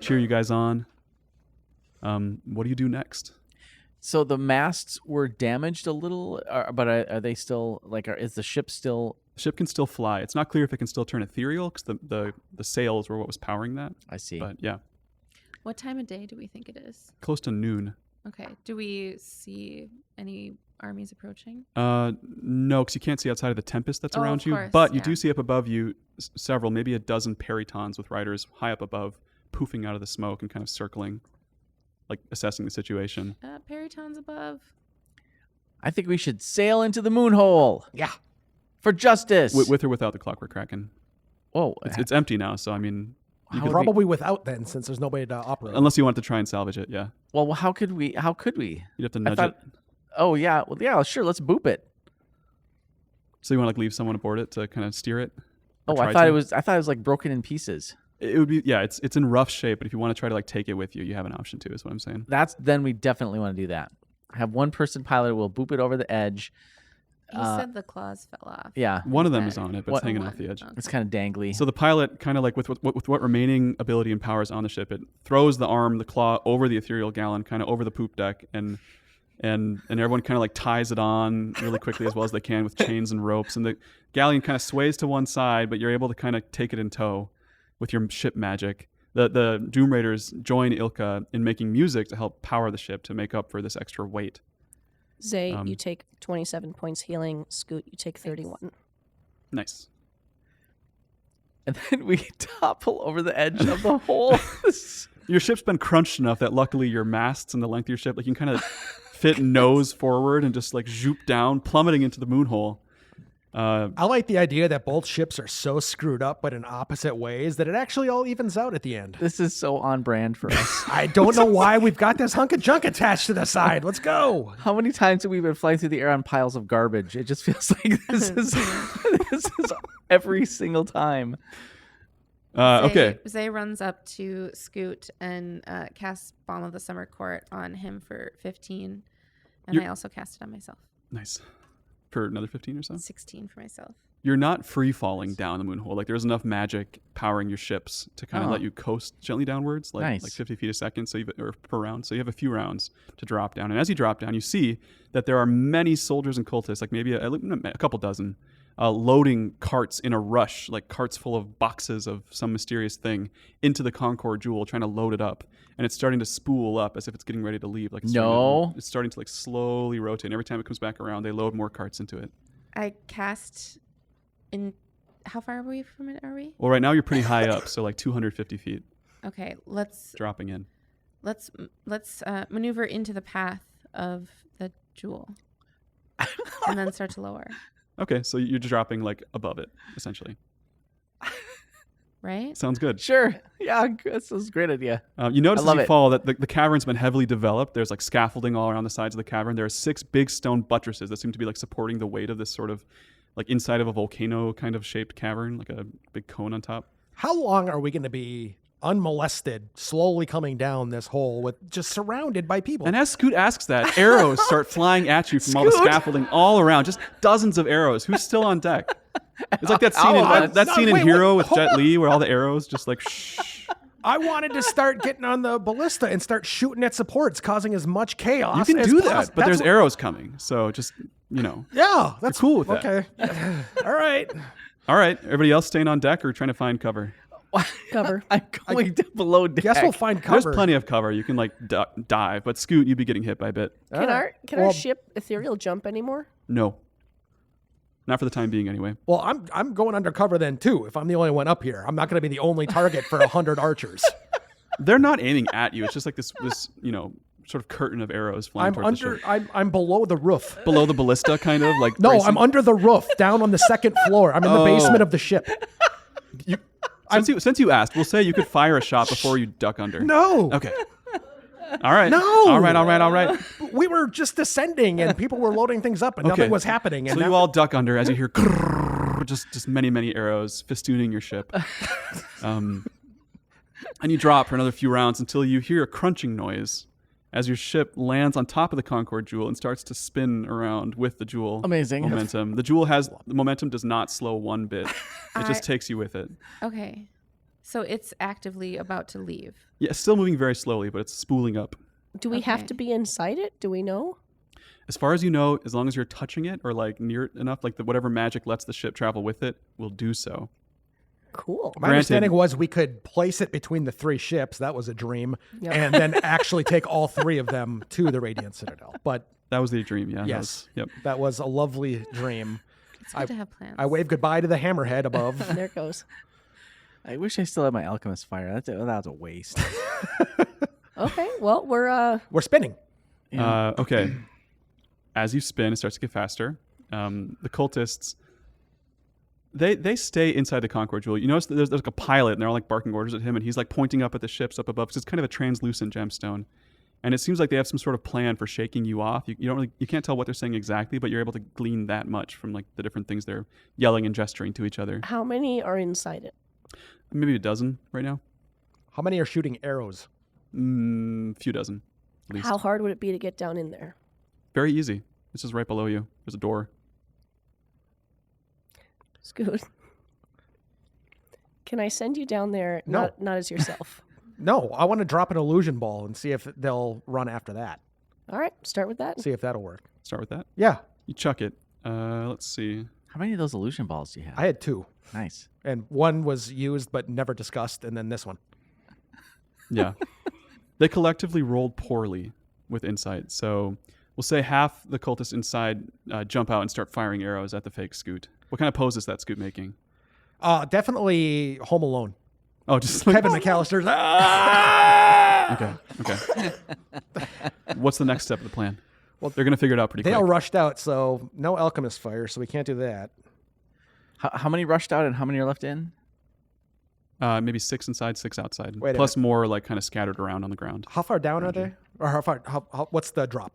cheer you guys on. What do you do next? So the masts were damaged a little, but are they still is the ship still? The ship can still fly. It's not clear if it can still turn ethereal because the sails were what was powering that. I see. But yeah, What time of day do we think it is? close to noon. Okay. Do we see any armies approaching? No, because you can't see outside of the tempest that's Oh, around of you. course, But you yeah. do see up above you several, maybe a dozen peritons with riders high up above, poofing out of the smoke and kind of circling, like assessing the situation. Peritons above. I think we should sail into the moon hole Yeah. for justice. With or without the Clockwork Kraken. Whoa, It's empty now, so I mean, you could- Probably without then, since there's nobody to operate. unless you want to try and salvage it, yeah. well, how could we? You'd have to nudge thought- it. Oh yeah, well yeah, sure. Let's boop it. So you want to like leave someone aboard it to kind of steer it? Or Oh, I try thought to? it was like broken in pieces. It would be, yeah. It's in rough shape, but if you want to try to like take it with you, you have an option too. Is what I'm saying. Then we definitely want to do that. Have one person pilot. We'll boop it over the edge. You said the claws fell off. Yeah, One of them Okay. is on it, but What- it's hanging One. off the edge. Okay. it's kind of dangly. So the pilot, kind of like with what remaining ability and powers on the ship, it throws the arm, the claw over the ethereal gallon, kind of over the poop deck, and everyone kind of like ties it on really quickly as well as they can with chains and ropes, and the galleon kind of sways to one side, but you're able to kind of take it in tow with your ship magic. The Doom Raiders join Ilka in making music to help power the ship to make up for this extra weight. Zay, you take 27 points healing. Scoot, you take 31. Nice. and then we topple over the edge of the hole. Your ship's been crunched enough that luckily your masts and the length of your ship, like you can kind of fit nose forward and just like zoop down, plummeting into the moonhole. I like the idea that both ships are so screwed up, but in opposite ways, that it actually all evens out at the end. This is so on brand for us. I don't know why we've got this hunk of junk attached to the side. Let's go. How many times have we been flying through the air on piles of garbage? It just feels like this is every single time. Okay. Zay runs up to Scoot and casts Balm of the Summer Court on him for 15. And I also cast it on myself. Nice. For another 15 or so? 16 for myself. You're not free falling down the moonhole. Like there's enough magic powering your ships to kind of let you coast gently downwards, like 50 feet a second, or per round. So you have a few rounds to drop down. And as you drop down, you see that there are many soldiers and cultists, like maybe a couple dozen, loading carts in a rush, like carts full of boxes of some mysterious thing, into the Concord Jewel, trying to load it up. And it's starting to spool up as if it's getting ready to leave. Like it's starting to like slowly rotate. And every time it comes back around, they load more carts into it. I cast in. How far away from it are we? Well, right now you're pretty high up, so like 250 feet. Okay, let's dropping in. Let's maneuver into the path of the jewel, and then start to lower. Okay, so you're just dropping like above it, essentially. Right? Sounds good. Sure. Yeah, this is a great idea. You notice I love as you it. fall that the cavern's been heavily developed. There's like scaffolding all around the sides of the cavern. There are 6 big stone buttresses that seem to be like supporting the weight of this sort of like inside of a volcano kind of shaped cavern, like a big cone on top. How long are we going to be unmolested, slowly coming down this hole with just surrounded by people? And as Scoot asks that, arrows start flying at you from all the scaffolding all around. Just dozens of arrows. Who's still on deck? It's like that scene in Hero with Jet Li where all the arrows just like shh. I wanted to start getting on the ballista and start shooting at supports, causing as much chaos. You can as do that, possible. but there's arrows coming. So just, Yeah, that's cool with that. Okay. All right. All right. Everybody else staying on deck or trying to find cover? Cover. I'm going down below deck. Guess we'll find cover. There's plenty of cover. You can like dive, but Scoot, you'd be getting hit by a bit. Can our ship ethereal jump anymore? No. Not for the time being, anyway. Well, I'm going undercover then too. If I'm the only one up here, I'm not going to be the only target for 100 archers. They're not aiming at you. It's just like this sort of curtain of arrows flying towards the ship. I'm below the roof. Below the ballista, kind of like. No, bracing. I'm under the roof, down on the second floor. I'm in the basement of the ship. Since you asked, we'll say you could fire a shot before you duck under. No. Okay. All right. No. All right. We were just descending, and people were loading things up, and nothing was happening. And So you all duck under as you hear just many arrows festooning your ship. And you drop for another few rounds until you hear a crunching noise as your ship lands on top of the Concord Jewel and starts to spin around with the jewel. Amazing. Momentum. The momentum does not slow one bit. It just takes you with it. Okay. So it's actively about to leave. Yeah, it's still moving very slowly, but it's spooling up. Do we have to be inside it? Do we know? As far as you know, as long as you're touching it or like near it enough, like whatever magic lets the ship travel with it will do so. Cool. My understanding was we could place it between the 3 ships. That was a dream. Yep. And then actually take all 3 of them to the Radiant Citadel. But That was the dream, yeah. yes, Yep. that was a lovely dream. It's good to have plans. I wave goodbye to the hammerhead above. There it goes. I wish I still had my alchemist fire. That was a waste. Okay. Well, We're spinning. Okay. As you spin, it starts to get faster. The cultists, they stay inside the Concord Jewel. You notice that there's like a pilot, and they're all like barking orders at him, and he's like pointing up at the ships up above because it's kind of a translucent gemstone. And it seems like they have some sort of plan for shaking you off. You can't tell what they're saying exactly, but you're able to glean that much from like the different things they're yelling and gesturing to each other. how many are inside it? Maybe a dozen right now. How many are shooting arrows? Few dozen, at least. How hard would it be to get down in there? Very easy. This is right below you. There's a door. Scoot. Can I send you down there? No. Not as yourself. No, I want to drop an illusion ball and see if they'll run after that. All right. Start with that. See if that'll work. Start with that. Yeah, You chuck it. Let's see. How many of those illusion balls do you have? I had 2. Nice. And one was used but never discussed, and then this one. Yeah. They collectively rolled poorly with insight. So we'll say half the cultists inside jump out and start firing arrows at the fake Scoot. What kind of pose is that Scoot making? Definitely Home Alone. Oh, just like, Kevin McAllister's. "Ah!" Okay. What's the next step of the plan? Well, they're gonna figure it out pretty They all quick. rushed out, so no alchemist fire, so we can't do that. How many rushed out and how many are left in? Maybe 6 inside, 6 outside, Wait a plus more like kind of scattered around on the ground. How far down are they? Or how far? What's the drop?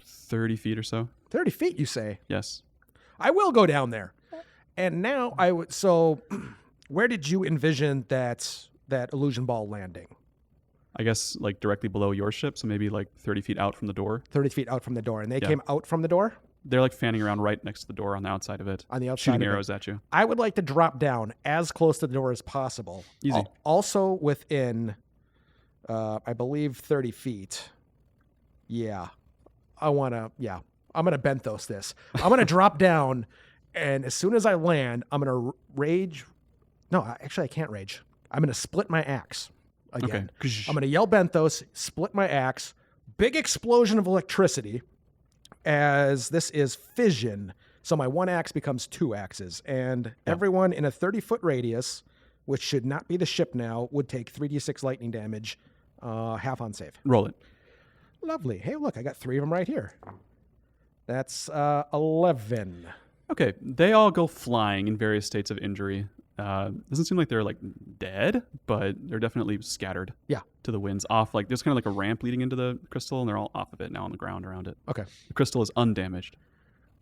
30 feet or so. 30 feet, you say? Yes. I will go down there. And now I would. So, where did you envision that illusion ball landing? I guess like directly below your ship, so maybe like 30 feet out from the door. 30 feet out from the door, and they Yeah. came out from the door They're like fanning around right next to the door on the outside of it, on the outside. shooting of it. arrows at you. I would like to drop down as close to the door as possible. Easy. Also within, I believe, 30 feet. Yeah. I'm going to benthos this. I'm going to drop down, and as soon as I land, I'm going to rage. No, actually, I can't rage. I'm going to split my axe again. Okay. I'm going to yell benthos, split my axe, big explosion of electricity, as this is fission. So my one axe becomes 2 axes, and everyone in a 30-foot radius, which should not be the ship now, would take 3d6 lightning damage, half on save. Roll it. Lovely. Hey, look, I got 3 of them right here. That's 11. Okay, they all go flying in various states of injury. Doesn't seem like they're like dead, but they're definitely scattered. Yeah. To the winds, off like there's kind of like a ramp leading into the crystal, and they're all off of it now on the ground around it. Okay. The crystal is undamaged,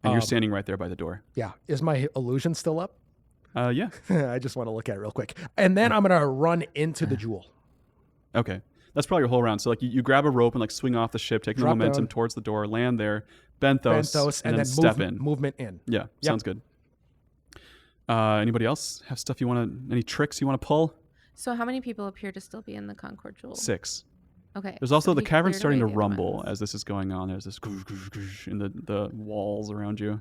and you're standing right there by the door. Yeah. Is my illusion still up? Yeah. I just want to look at it real quick. And then I'm going to run into the jewel. Okay. That's probably your whole round. So like you grab a rope and like swing off the ship, taking the Drop momentum down. towards the door, land there, benthos, And then then step in. movement in. Yeah, sounds good. Anybody else have stuff any tricks you want to pull? So how many people appear to still be in the Concord Jewel? 6. Okay. There's also so the he cavern cleared starting to away the other rumble ones. as this is going on. There's this in the walls around you.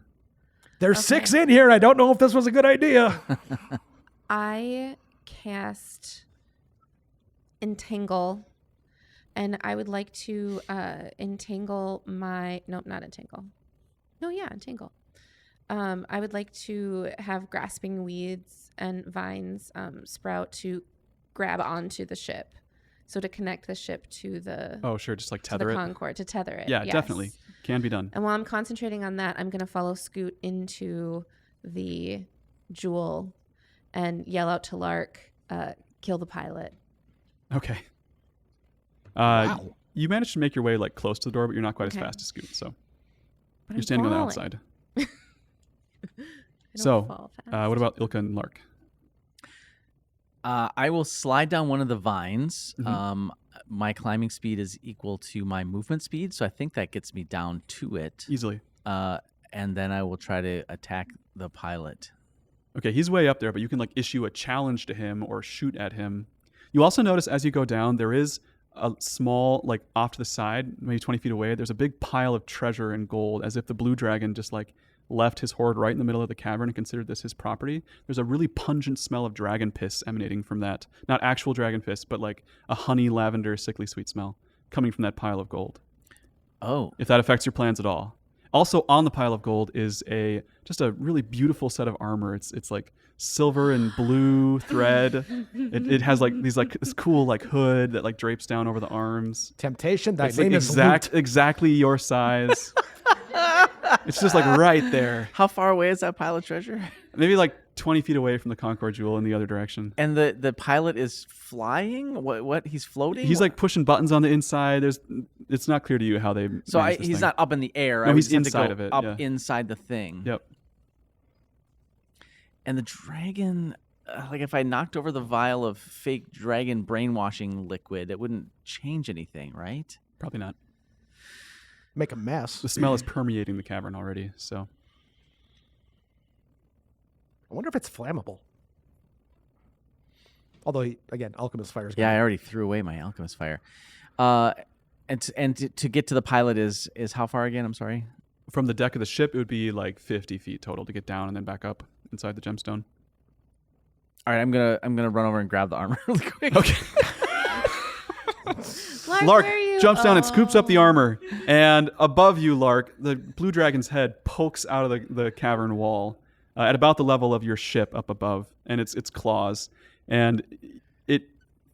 There's Okay. 6 in here. I don't know if this was a good idea. I cast Entangle, and I would like to entangle my... No, not entangle. No, yeah, entangle. I would like to have grasping weeds and vines sprout to grab onto the ship. So to connect the ship to the, Oh, sure, just like to the tether it. Concord, to tether it. Yeah, yes. definitely. Can be done. And while I'm concentrating on that, I'm going to follow Scoot into the jewel and yell out to Lark, kill the pilot. Okay. Wow. You managed to make your way like close to the door, but you're not quite as Okay. fast as Scoot. So But you're I'm standing on the falling. outside. I don't So, fall fast. what about Ilka and Lark? I will slide down one of the vines. Mhm. My climbing speed is equal to my movement speed, so I think that gets me down to it. Easily. And then I will try to attack the pilot. Okay, he's way up there, but you can like issue a challenge to him or shoot at him. You also notice as you go down, there is a small, like off to the side, maybe 20 feet away, there's a big pile of treasure and gold, as if the blue dragon just like left his hoard right in the middle of the cavern and considered this his property. There's a really pungent smell of dragon piss emanating from that. Not actual dragon piss, but like a honey, lavender, sickly sweet smell coming from that pile of gold. Oh, If that affects your plans at all. Also on the pile of gold is just a really beautiful set of armor. It's like silver and blue thread. It has like this cool like hood that like drapes down over the arms. Temptation. Thy It's like name is Loot. exactly your size. It's just like right there. how far away is that pile of treasure? Maybe like 20 feet away from the Concord Jewel in the other direction. And the pilot is flying? What? He's floating? He's like pushing buttons on the inside. It's not clear to you how they So managed this he's thing. not up in the air. No, I would he's just have to inside go of it, up yeah. inside the thing. Yep. And the dragon, like if I knocked over the vial of fake dragon brainwashing liquid, it wouldn't change anything, right? Probably not. Make a mess. The smell is permeating the cavern already, so I wonder if it's flammable. Although, again, alchemist fire is Yeah, I already threw away my alchemist fire. To get to the pilot is how far again? I'm sorry. from the deck of the ship, it would be like 50 feet total to get down and then back up inside the gemstone. All right, I'm gonna run over and grab the armor really quick. Okay. Lark, Lark where are you? jumps down and scoops up the Oh. armor, and above you, Lark, the blue dragon's head pokes out of the cavern wall at about the level of your ship up above, and its claws, and it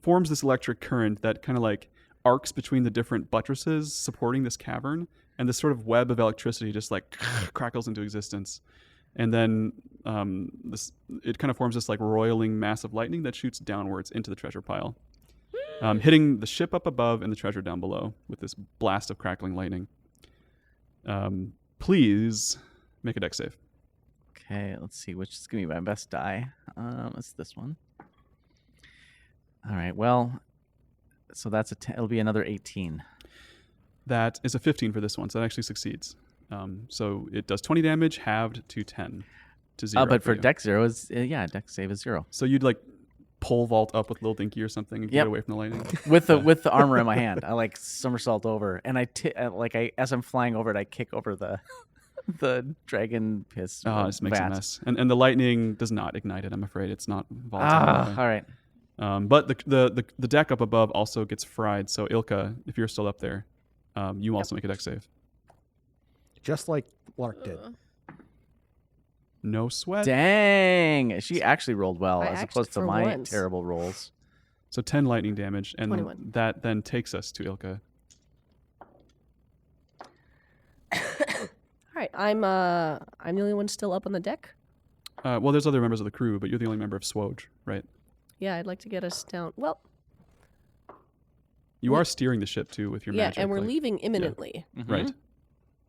forms this electric current that kind of like arcs between the different buttresses supporting this cavern, and this sort of web of electricity just like crackles into existence. And then it kind of forms this like roiling mass of lightning that shoots downwards into the treasure pile, hitting the ship up above and the treasure down below with this blast of crackling lightning. Please make a dex save. Okay, let's see which is gonna be my best die. It's this one. All right. Well, so that's it'll be another 18. That is a 15 for this one, so that actually succeeds. So it does 20 damage, halved to 10 to 0. But for you. dex 0 is dex save is 0 So you'd like pole vault up with Lil Dinky or something and get away from the lightning. with the armor in my hand. I like somersault over, and as I'm flying over it, I kick over the dragon piss. Oh, this makes vat. a mess. And the lightning does not ignite it, I'm afraid. It's not volatile. All right. But the deck up above also gets fried. So Ilka, if you're still up there, you also make a dex save. Just like Lark did. No sweat. Dang, she actually rolled well I as axed opposed to for my once. terrible rolls. So 10 lightning damage, and 21. that then takes us to Ilka. All right, I'm the only one still up on the deck. Well, there's other members of the crew, but you're the only member of SWOJ, right? Yeah, I'd like to get us down. Well, You are steering the ship too with your yeah, magic. and we're like- leaving imminently. Right.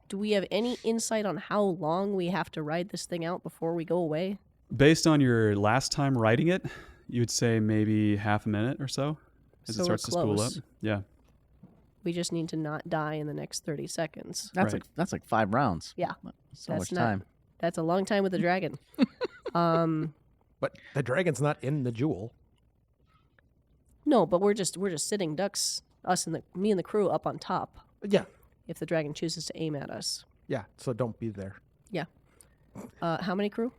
Do we have any insight on how long we have to ride this thing out before we go away? Based on your last time riding it, you would say maybe half a minute or so as So it we're starts to spool up. close. Yeah. We just need to not die in the next 30 seconds. That's Right. like 5 rounds. Yeah, So that's much not- time. That's a long time with the dragon. But the dragon's not in the jewel. No, but we're just sitting ducks, me and the crew up on top. Yeah. If the dragon chooses to aim at us. Yeah. So don't be there. Yeah. How many crew?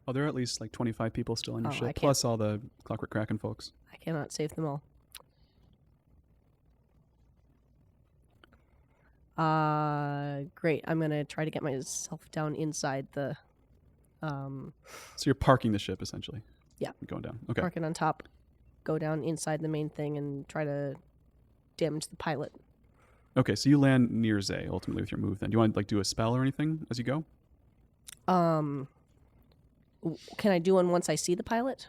Oh, there are at least like 25 people still on your Oh, I ship, can't- plus all the Clockwork Kraken folks. I cannot save them all. Great. I'm gonna try to get myself down inside the So you're parking the ship essentially. Yeah. You're going down. Okay. parking on top, go down inside the main thing and try to damage the pilot. Okay, so you land near Zay ultimately with your move then. Do you want to like do a spell or anything as you go? Can I do one once I see the pilot?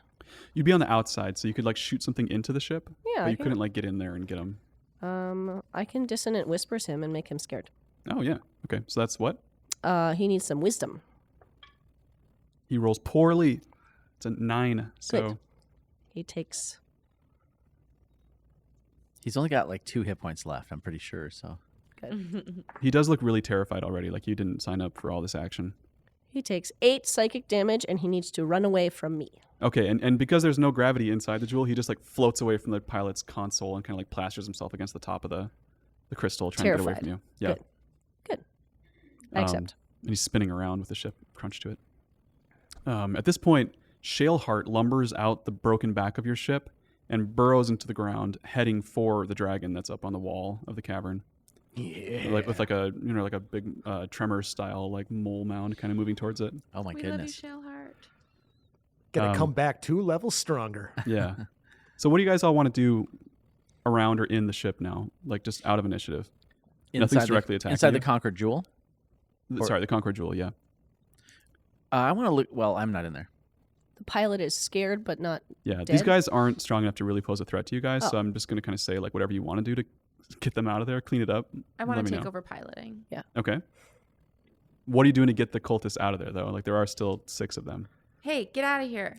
You'd be on the outside, so you could like shoot something into the ship, Yeah, but I you can. couldn't like get in there and get him. I can dissonant whispers him and make him scared. Oh yeah. Okay, so that's what? He needs some wisdom. He rolls poorly. It's a 9. So Good. He takes. He's only got like 2 hit points left, I'm pretty sure. So he does look really terrified already. Like you didn't sign up for all this action. He takes 8 psychic damage and he needs to run away from me. Okay, and because there's no gravity inside the jewel, he just like floats away from the pilot's console and kind of like plasters himself against the top of the crystal, trying to get away Terrified. from you. Yeah. Good. I accept. And he's spinning around with the ship crunched to it. At this point, Shaleheart lumbers out the broken back of your ship and burrows into the ground, heading for the dragon that's up on the wall of the cavern. Yeah. Like with like a like a big tremor style like mole mound kind of moving towards it. oh my We love you, goodness. Shaleheart. Gonna come back 2 levels stronger. Yeah. So what do you guys all want to do around or in the ship now? Like just out of initiative. Nothing's directly attacking inside you? the Conquered Jewel. Sorry, the Conqueror Jewel, yeah. I want to look. Well, I'm not in there. The pilot is scared but not. Yeah, these Dead? guys aren't strong enough to really pose a threat to you guys, so Oh. I'm just going to kind of say like whatever you want to do to get them out of there, clean it up. I want let to me take know. over piloting. Okay. What are you doing to get the cultists out of there though? Like there are still 6 of them. Hey, get out of here.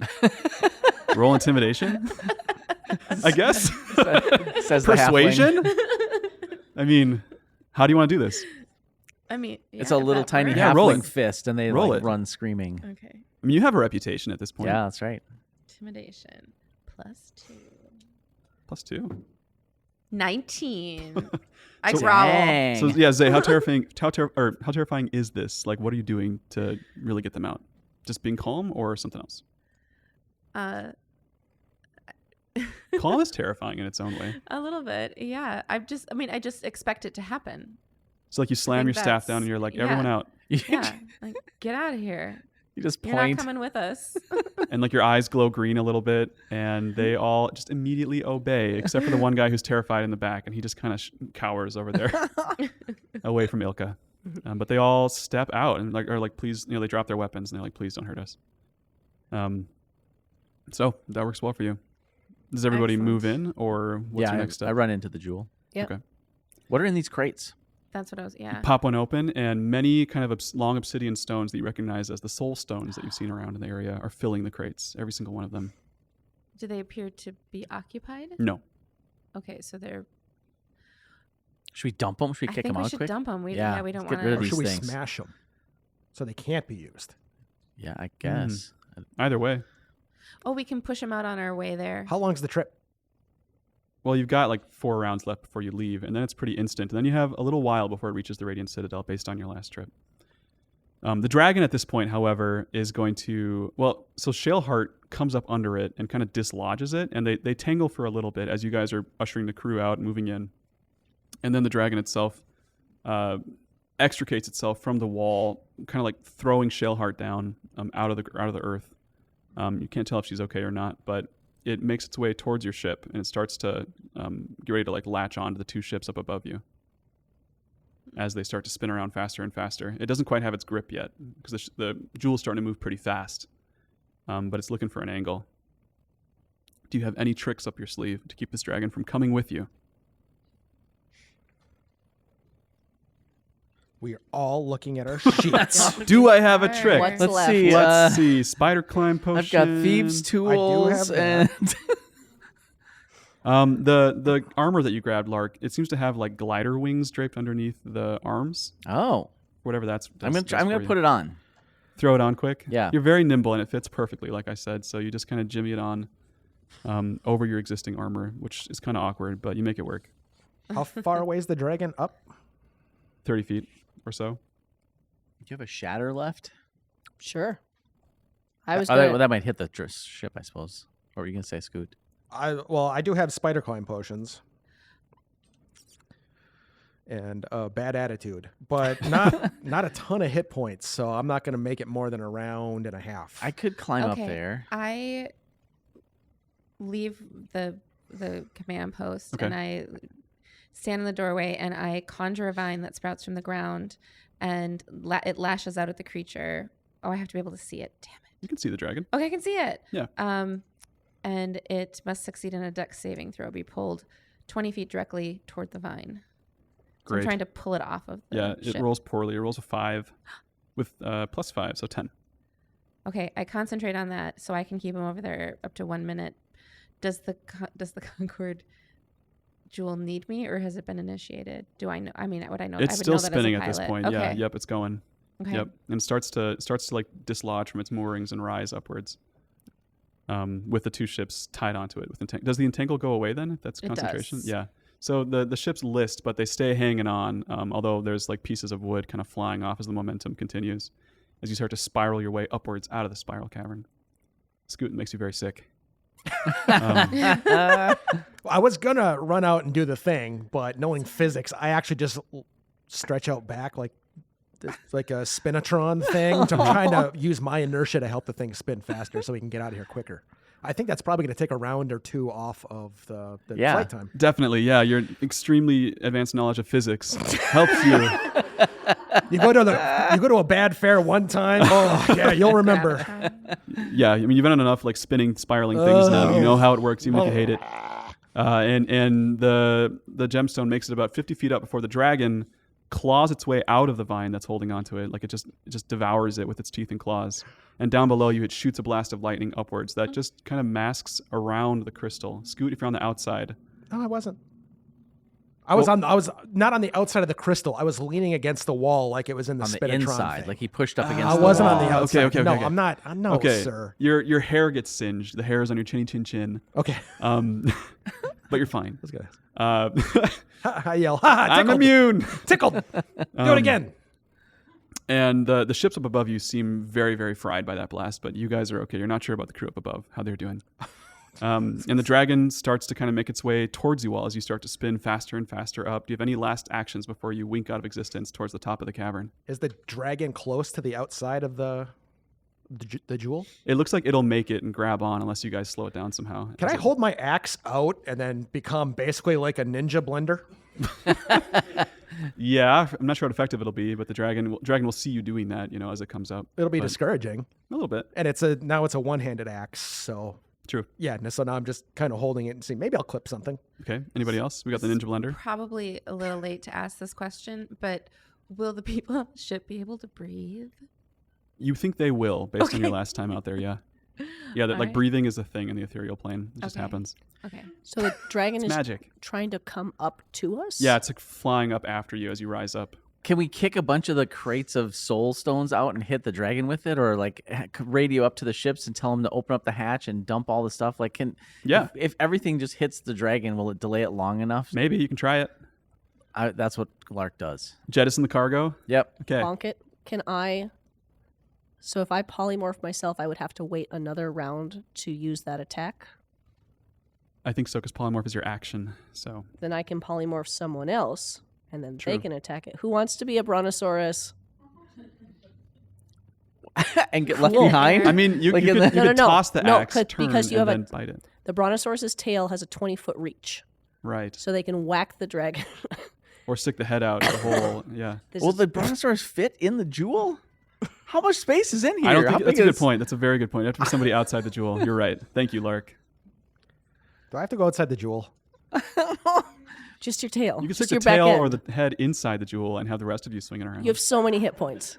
Roll intimidation? I guess. Says the halfling. Persuasion? I mean, how do you want to do this? I mean, It's yeah, a if little that tiny works. Yeah, roll halfling it. fist, and they Roll like it. run screaming. Okay. I mean, you have a reputation at this point. Yeah, that's right. Intimidation +2. +2. 19. I So- growl. Dang. So yeah, Zay, how terrifying is this? Like, what are you doing to really get them out? Just being calm or something else? Uh, Calm is terrifying in its own way. a little bit. Yeah. I just expect it to happen. So like you slam your think staff that's- down and you're like, yeah. everyone out. Yeah. Like, get out of here. You just You're point. not coming with us. and like your eyes glow green a little bit, and they all just immediately obey, except for the one guy who's terrified in the back, and he just kind of cowers over there, away from Ilka. But they all step out and are like, please, they drop their weapons and they're like, please don't hurt us. So that works well for you. Does everybody Excellent. move in, or what's your next step? I run into the jewel. Yep. Okay. What are in these crates? That's what I was. Yeah. Pop one open, and many kind of long obsidian stones that you recognize as the soul stones that you've seen around in the area are filling the crates. Every single one of them. Do they appear to be occupied? No. Okay, so they're. Should we dump them? Should we I kick think them we out should quick? dump them. We Yeah, we don't let's get want rid of Or these should we things. smash them so they can't be used? Yeah, I guess. Either way. Oh, we can push them out on our way there. How long's the trip? Well, you've got like 4 rounds left before you leave, and then it's pretty instant. And then you have a little while before it reaches the Radiant Citadel based on your last trip. The dragon at this point, however, is going to... Well, so Shaleheart comes up under it and kind of dislodges it, and they tangle for a little bit as you guys are ushering the crew out and moving in. And then the dragon itself extricates itself from the wall, kind of like throwing Shaleheart down out of the earth. You can't tell if she's okay or not, but it makes its way towards your ship, and it starts to get ready to like latch onto the 2 ships up above you as they start to spin around faster and faster. It doesn't quite have its grip yet because the jewel's starting to move pretty fast, but it's looking for an angle. Do you have any tricks up your sleeve to keep this dragon from coming with you? We are all looking at our sheets. Do I have a trick? What's Let's left? see. Let's see. Spider climb potion. I've got thieves' tools have and The armor that you grabbed, Lark, it seems to have like glider wings draped underneath the arms. oh, Whatever that's I'm gonna put it on. Throw it on quick. Yeah. You're very nimble and it fits perfectly, like I said. So you just kind of jimmy it on over your existing armor, which is kind of awkward, but you make it work. How far away is the dragon up? 30 feet or so. Do you have a shatter left? Sure. I was Oh, gonna, that might hit the ship, I suppose. Or were you gonna say Scoot? I do have spider climb potions and bad attitude, but not a ton of hit points. So I'm not going to make it more than a round and a half. I could climb up Okay. there. I leave the command post Okay. and I stand in the doorway and I conjure a vine that sprouts from the ground and it lashes out at the creature. Oh, I have to be able to see it. Damn it. You can see the dragon. Okay, I can see it. Yeah. And it must succeed in a dex saving throw, be pulled 20 feet directly toward the vine. So Great. I'm trying to pull it off of the Yeah, ship. it rolls poorly. It rolls a 5 with +5, so 10. Okay, I concentrate on that so I can keep him over there up to 1 minute. Does the Concord jewel need me, or has it been initiated? Do I know? I mean, would I know? It's I would still know that as a spinning at this pilot. point. Okay. Yeah, yep, it's going. Okay. Yep, and starts to like dislodge from its moorings and rise upwards. With the 2 ships tied onto it. Does the entangle go away then? If that's It concentration. does. Yeah. So the ships list, but they stay hanging on. Although there's like pieces of wood kind of flying off as the momentum continues, as you start to spiral your way upwards out of the spiral cavern. Scoot makes you very sick. I was gonna run out and do the thing, but knowing physics, I actually just stretch out back like a spinatron thing. So I'm trying to use my inertia to help the thing spin faster so we can get out of here quicker. I think that's probably going to take a round or 2 off of the Yeah. flight time. Definitely, yeah. Your extremely advanced knowledge of physics helps you. You go to a bad fair one time. Oh yeah, you'll remember. Yeah, I mean, you've done enough like spinning, spiraling things now. You know how it works, even if you hate it. And the gemstone makes it about 50 feet up before the dragon claws its way out of the vine that's holding onto it. Like it just devours it with its teeth and claws. And down below you, it shoots a blast of lightning upwards that just kind of masks around the crystal. Scoot, if you're on the outside. No, I wasn't. I was not on the outside of the crystal. I was leaning against the wall like it was in the On the spinatron inside, thing. like he pushed up against I the wasn't wall. on the outside. Okay. No, I'm not. No, Okay, sir. your hair gets singed. The hair is on your chinny chin chin. Okay. But you're fine. Let's go. Uh, I yell, ha, I'm tickled. immune. Tickled. Do it again. And the ships up above you seem very, very fried by that blast, but you guys are okay. You're not sure about the crew up above, how they're doing. And the dragon starts to kind of make its way towards you all as you start to spin faster and faster up. Do you have any last actions before you wink out of existence towards the top of the cavern? Is the dragon close to the outside of the the jewel? It looks like it'll make it and grab on unless you guys slow it down somehow. Can I hold my axe out and then become basically like a ninja blender? Yeah, I'm not sure how effective it'll be, but the dragon will see you doing that, as it comes up. It'll be But discouraging. a little bit. And now it's a one-handed axe, so True. yeah. So now I'm just kind of holding it and seeing maybe I'll clip something. Okay. Anybody else? We got the ninja blender. Probably a little late to ask this question, but will the people on the ship be able to breathe? You think they will, based on your Okay. last time out there, yeah. Yeah, that All like right. breathing is a thing in the ethereal plane. It just Okay. happens. Okay. So the dragon It's is magic. trying to come up to us? Yeah, it's like flying up after you as you rise up. Can we kick a bunch of the crates of soul stones out and hit the dragon with it, or like radio up to the ships and tell them to open up the hatch and dump all the stuff? Like, Yeah. if everything just hits the dragon, will it delay it long enough? Maybe you can try it. That's what Lark does. Jettison the cargo. Yep. Okay. Bonk it. Can I... So if I polymorph myself, I would have to wait another round to use that attack? I think so, because polymorph is your action. So Then I can polymorph someone else, and then True. they can attack it. Who wants to be a brontosaurus? And get left Cool. behind. I mean, you, Like you in could, the- you No, could no, no. toss the No, axe, 'cause- turn, because you and have a- then bite it. The brontosaurus's tail has a 20-foot reach, Right. so they can whack the dragon. Or stick the head out the hole. Yeah. This Will is- the brontosaurus fit in the jewel? How much space is in here? I don't How think that's big a good is- point. That's a very good point. You have to be somebody outside the jewel. You're right. Thank you, Lark. Do I have to go outside the jewel? just your tail. You can just stick the your back tail end. or the head inside the jewel and have the rest of you swinging around. You have so many hit points.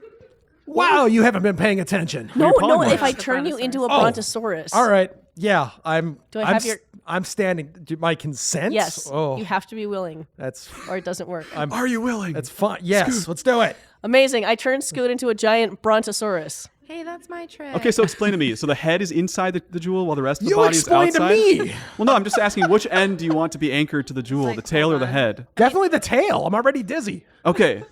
Wow, you haven't been paying attention. No, you're no. polymorph. If I The turn you into a Oh. brontosaurus, All right. Yeah, I'm. Do I I'm, have your- I'm standing. Do my consent? yes, Oh, you have to be willing, that's or it doesn't work. Are you willing? that's fine. Yes, let's do it. Amazing. I turned Scoot into a giant brontosaurus. Hey, that's my trick. Okay, so explain to me. So the head is inside the jewel while the rest of the You body is explain to outside? me. Well, no, I'm just asking which end do you want to be anchored to the jewel, like, the tail hold or the on. head? Definitely the tail. I'm already dizzy. Okay.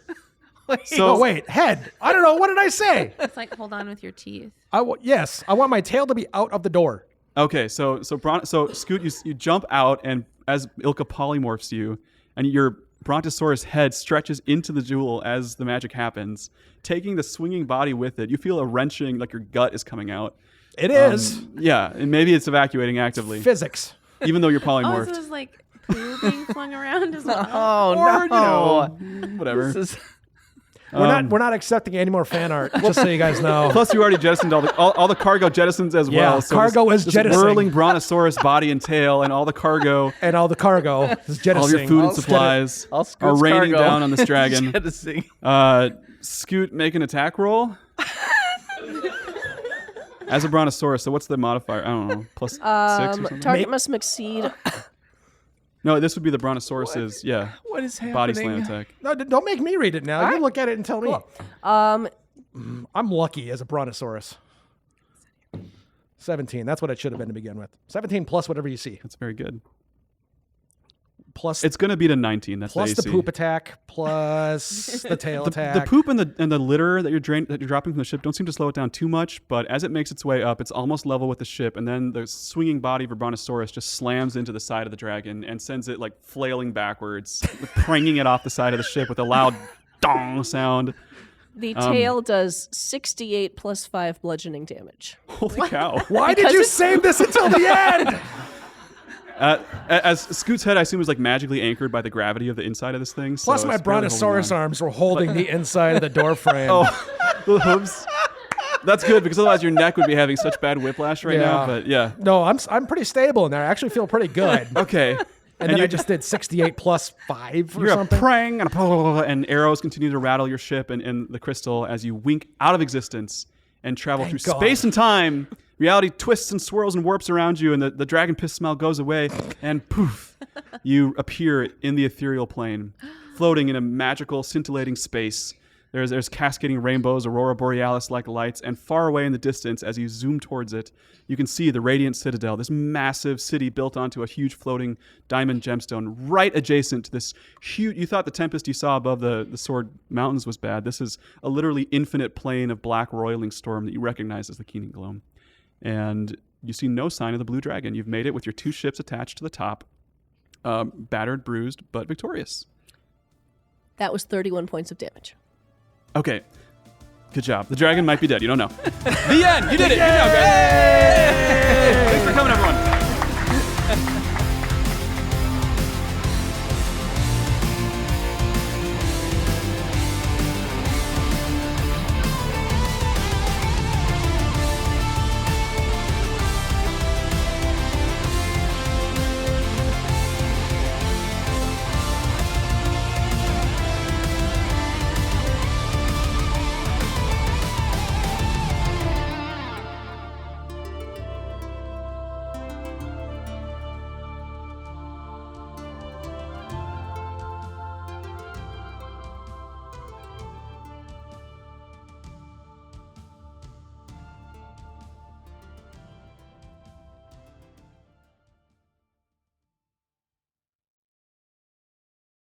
So Oh wait, head. I don't know. What did I say? It's like hold on with your teeth. Yes, I want my tail to be out of the door. Okay, so Scoot, you jump out, and as Ilka polymorphs you, and your brontosaurus head stretches into the jewel as the magic happens, taking the swinging body with it. You feel a wrenching, like your gut is coming out. It is Yeah, and maybe it's evacuating actively, physics. even though you're Oh, so polymorphed. it's like poo being flung around as well. Oh Or, no! Whatever. This is- We're not accepting any more fan art. Just so you guys know. Plus, you already jettisoned all the cargo jettisons as Yeah, well. So cargo is this jettisoning. whirling brontosaurus body and tail, and all the cargo, And all the cargo is jettisoning. all your food and I'll supplies I'll are Scoot's raining cargo. down on this dragon. Jettisoning. Scoot, make an attack roll. As a brontosaurus, so what's the modifier? I don't know, plus 6 or something? Target must exceed. No, this would be the brontosaurus's, What is happening? body slam attack. No, don't make me read it now. You look at it and tell me. I'm lucky as a brontosaurus. 17. That's what it should have been to begin with. 17 plus whatever you see. That's very good. Plus It's going to beat a 19. That's plus the the AC. poop attack, plus the tail attack. The poop and the litter that you're dropping from the ship don't seem to slow it down too much, but as it makes its way up, it's almost level with the ship, and then the swinging body of a brontosaurus just slams into the side of the dragon and sends it like flailing backwards, pranging it off the side of the ship with a loud dong sound. The tail does 68 plus 5 bludgeoning damage. Holy cow! Why did you save this until the end? As Scoot's head, I assume, is like magically anchored by the gravity of the inside of this thing. Plus, so my it's barely brontosaurus holding on. arms were holding the inside of the door frame. The hooves. That's good because otherwise your neck would be having such bad whiplash right now. Yeah. But yeah, No, I'm pretty stable in there. I actually feel pretty good. okay. And then you I just did 68 plus 5 or You're a something. prang and arrows continue to rattle your ship and the crystal as you wink out of existence and travel Thank through God. space and time. Reality twists and swirls and warps around you, and the dragon piss smell goes away, and poof, you appear in the ethereal plane, floating in a magical, scintillating space. There's cascading rainbows, aurora borealis-like lights, and far away in the distance, as you zoom towards it, you can see the Radiant Citadel, this massive city built onto a huge floating diamond gemstone, right adjacent to this huge. You thought the tempest you saw above the Sword Mountains was bad. This is a literally infinite plain of black roiling storm that you recognize as the Keening Gloam. And you see no sign of the Blue Dragon. You've made it with your 2 ships attached to the top, battered, bruised, but victorious. That was 31 points of damage. Okay. Good job. The dragon might be dead. You don't know. The end. You did it. Good job, guys. Thanks for coming, everyone.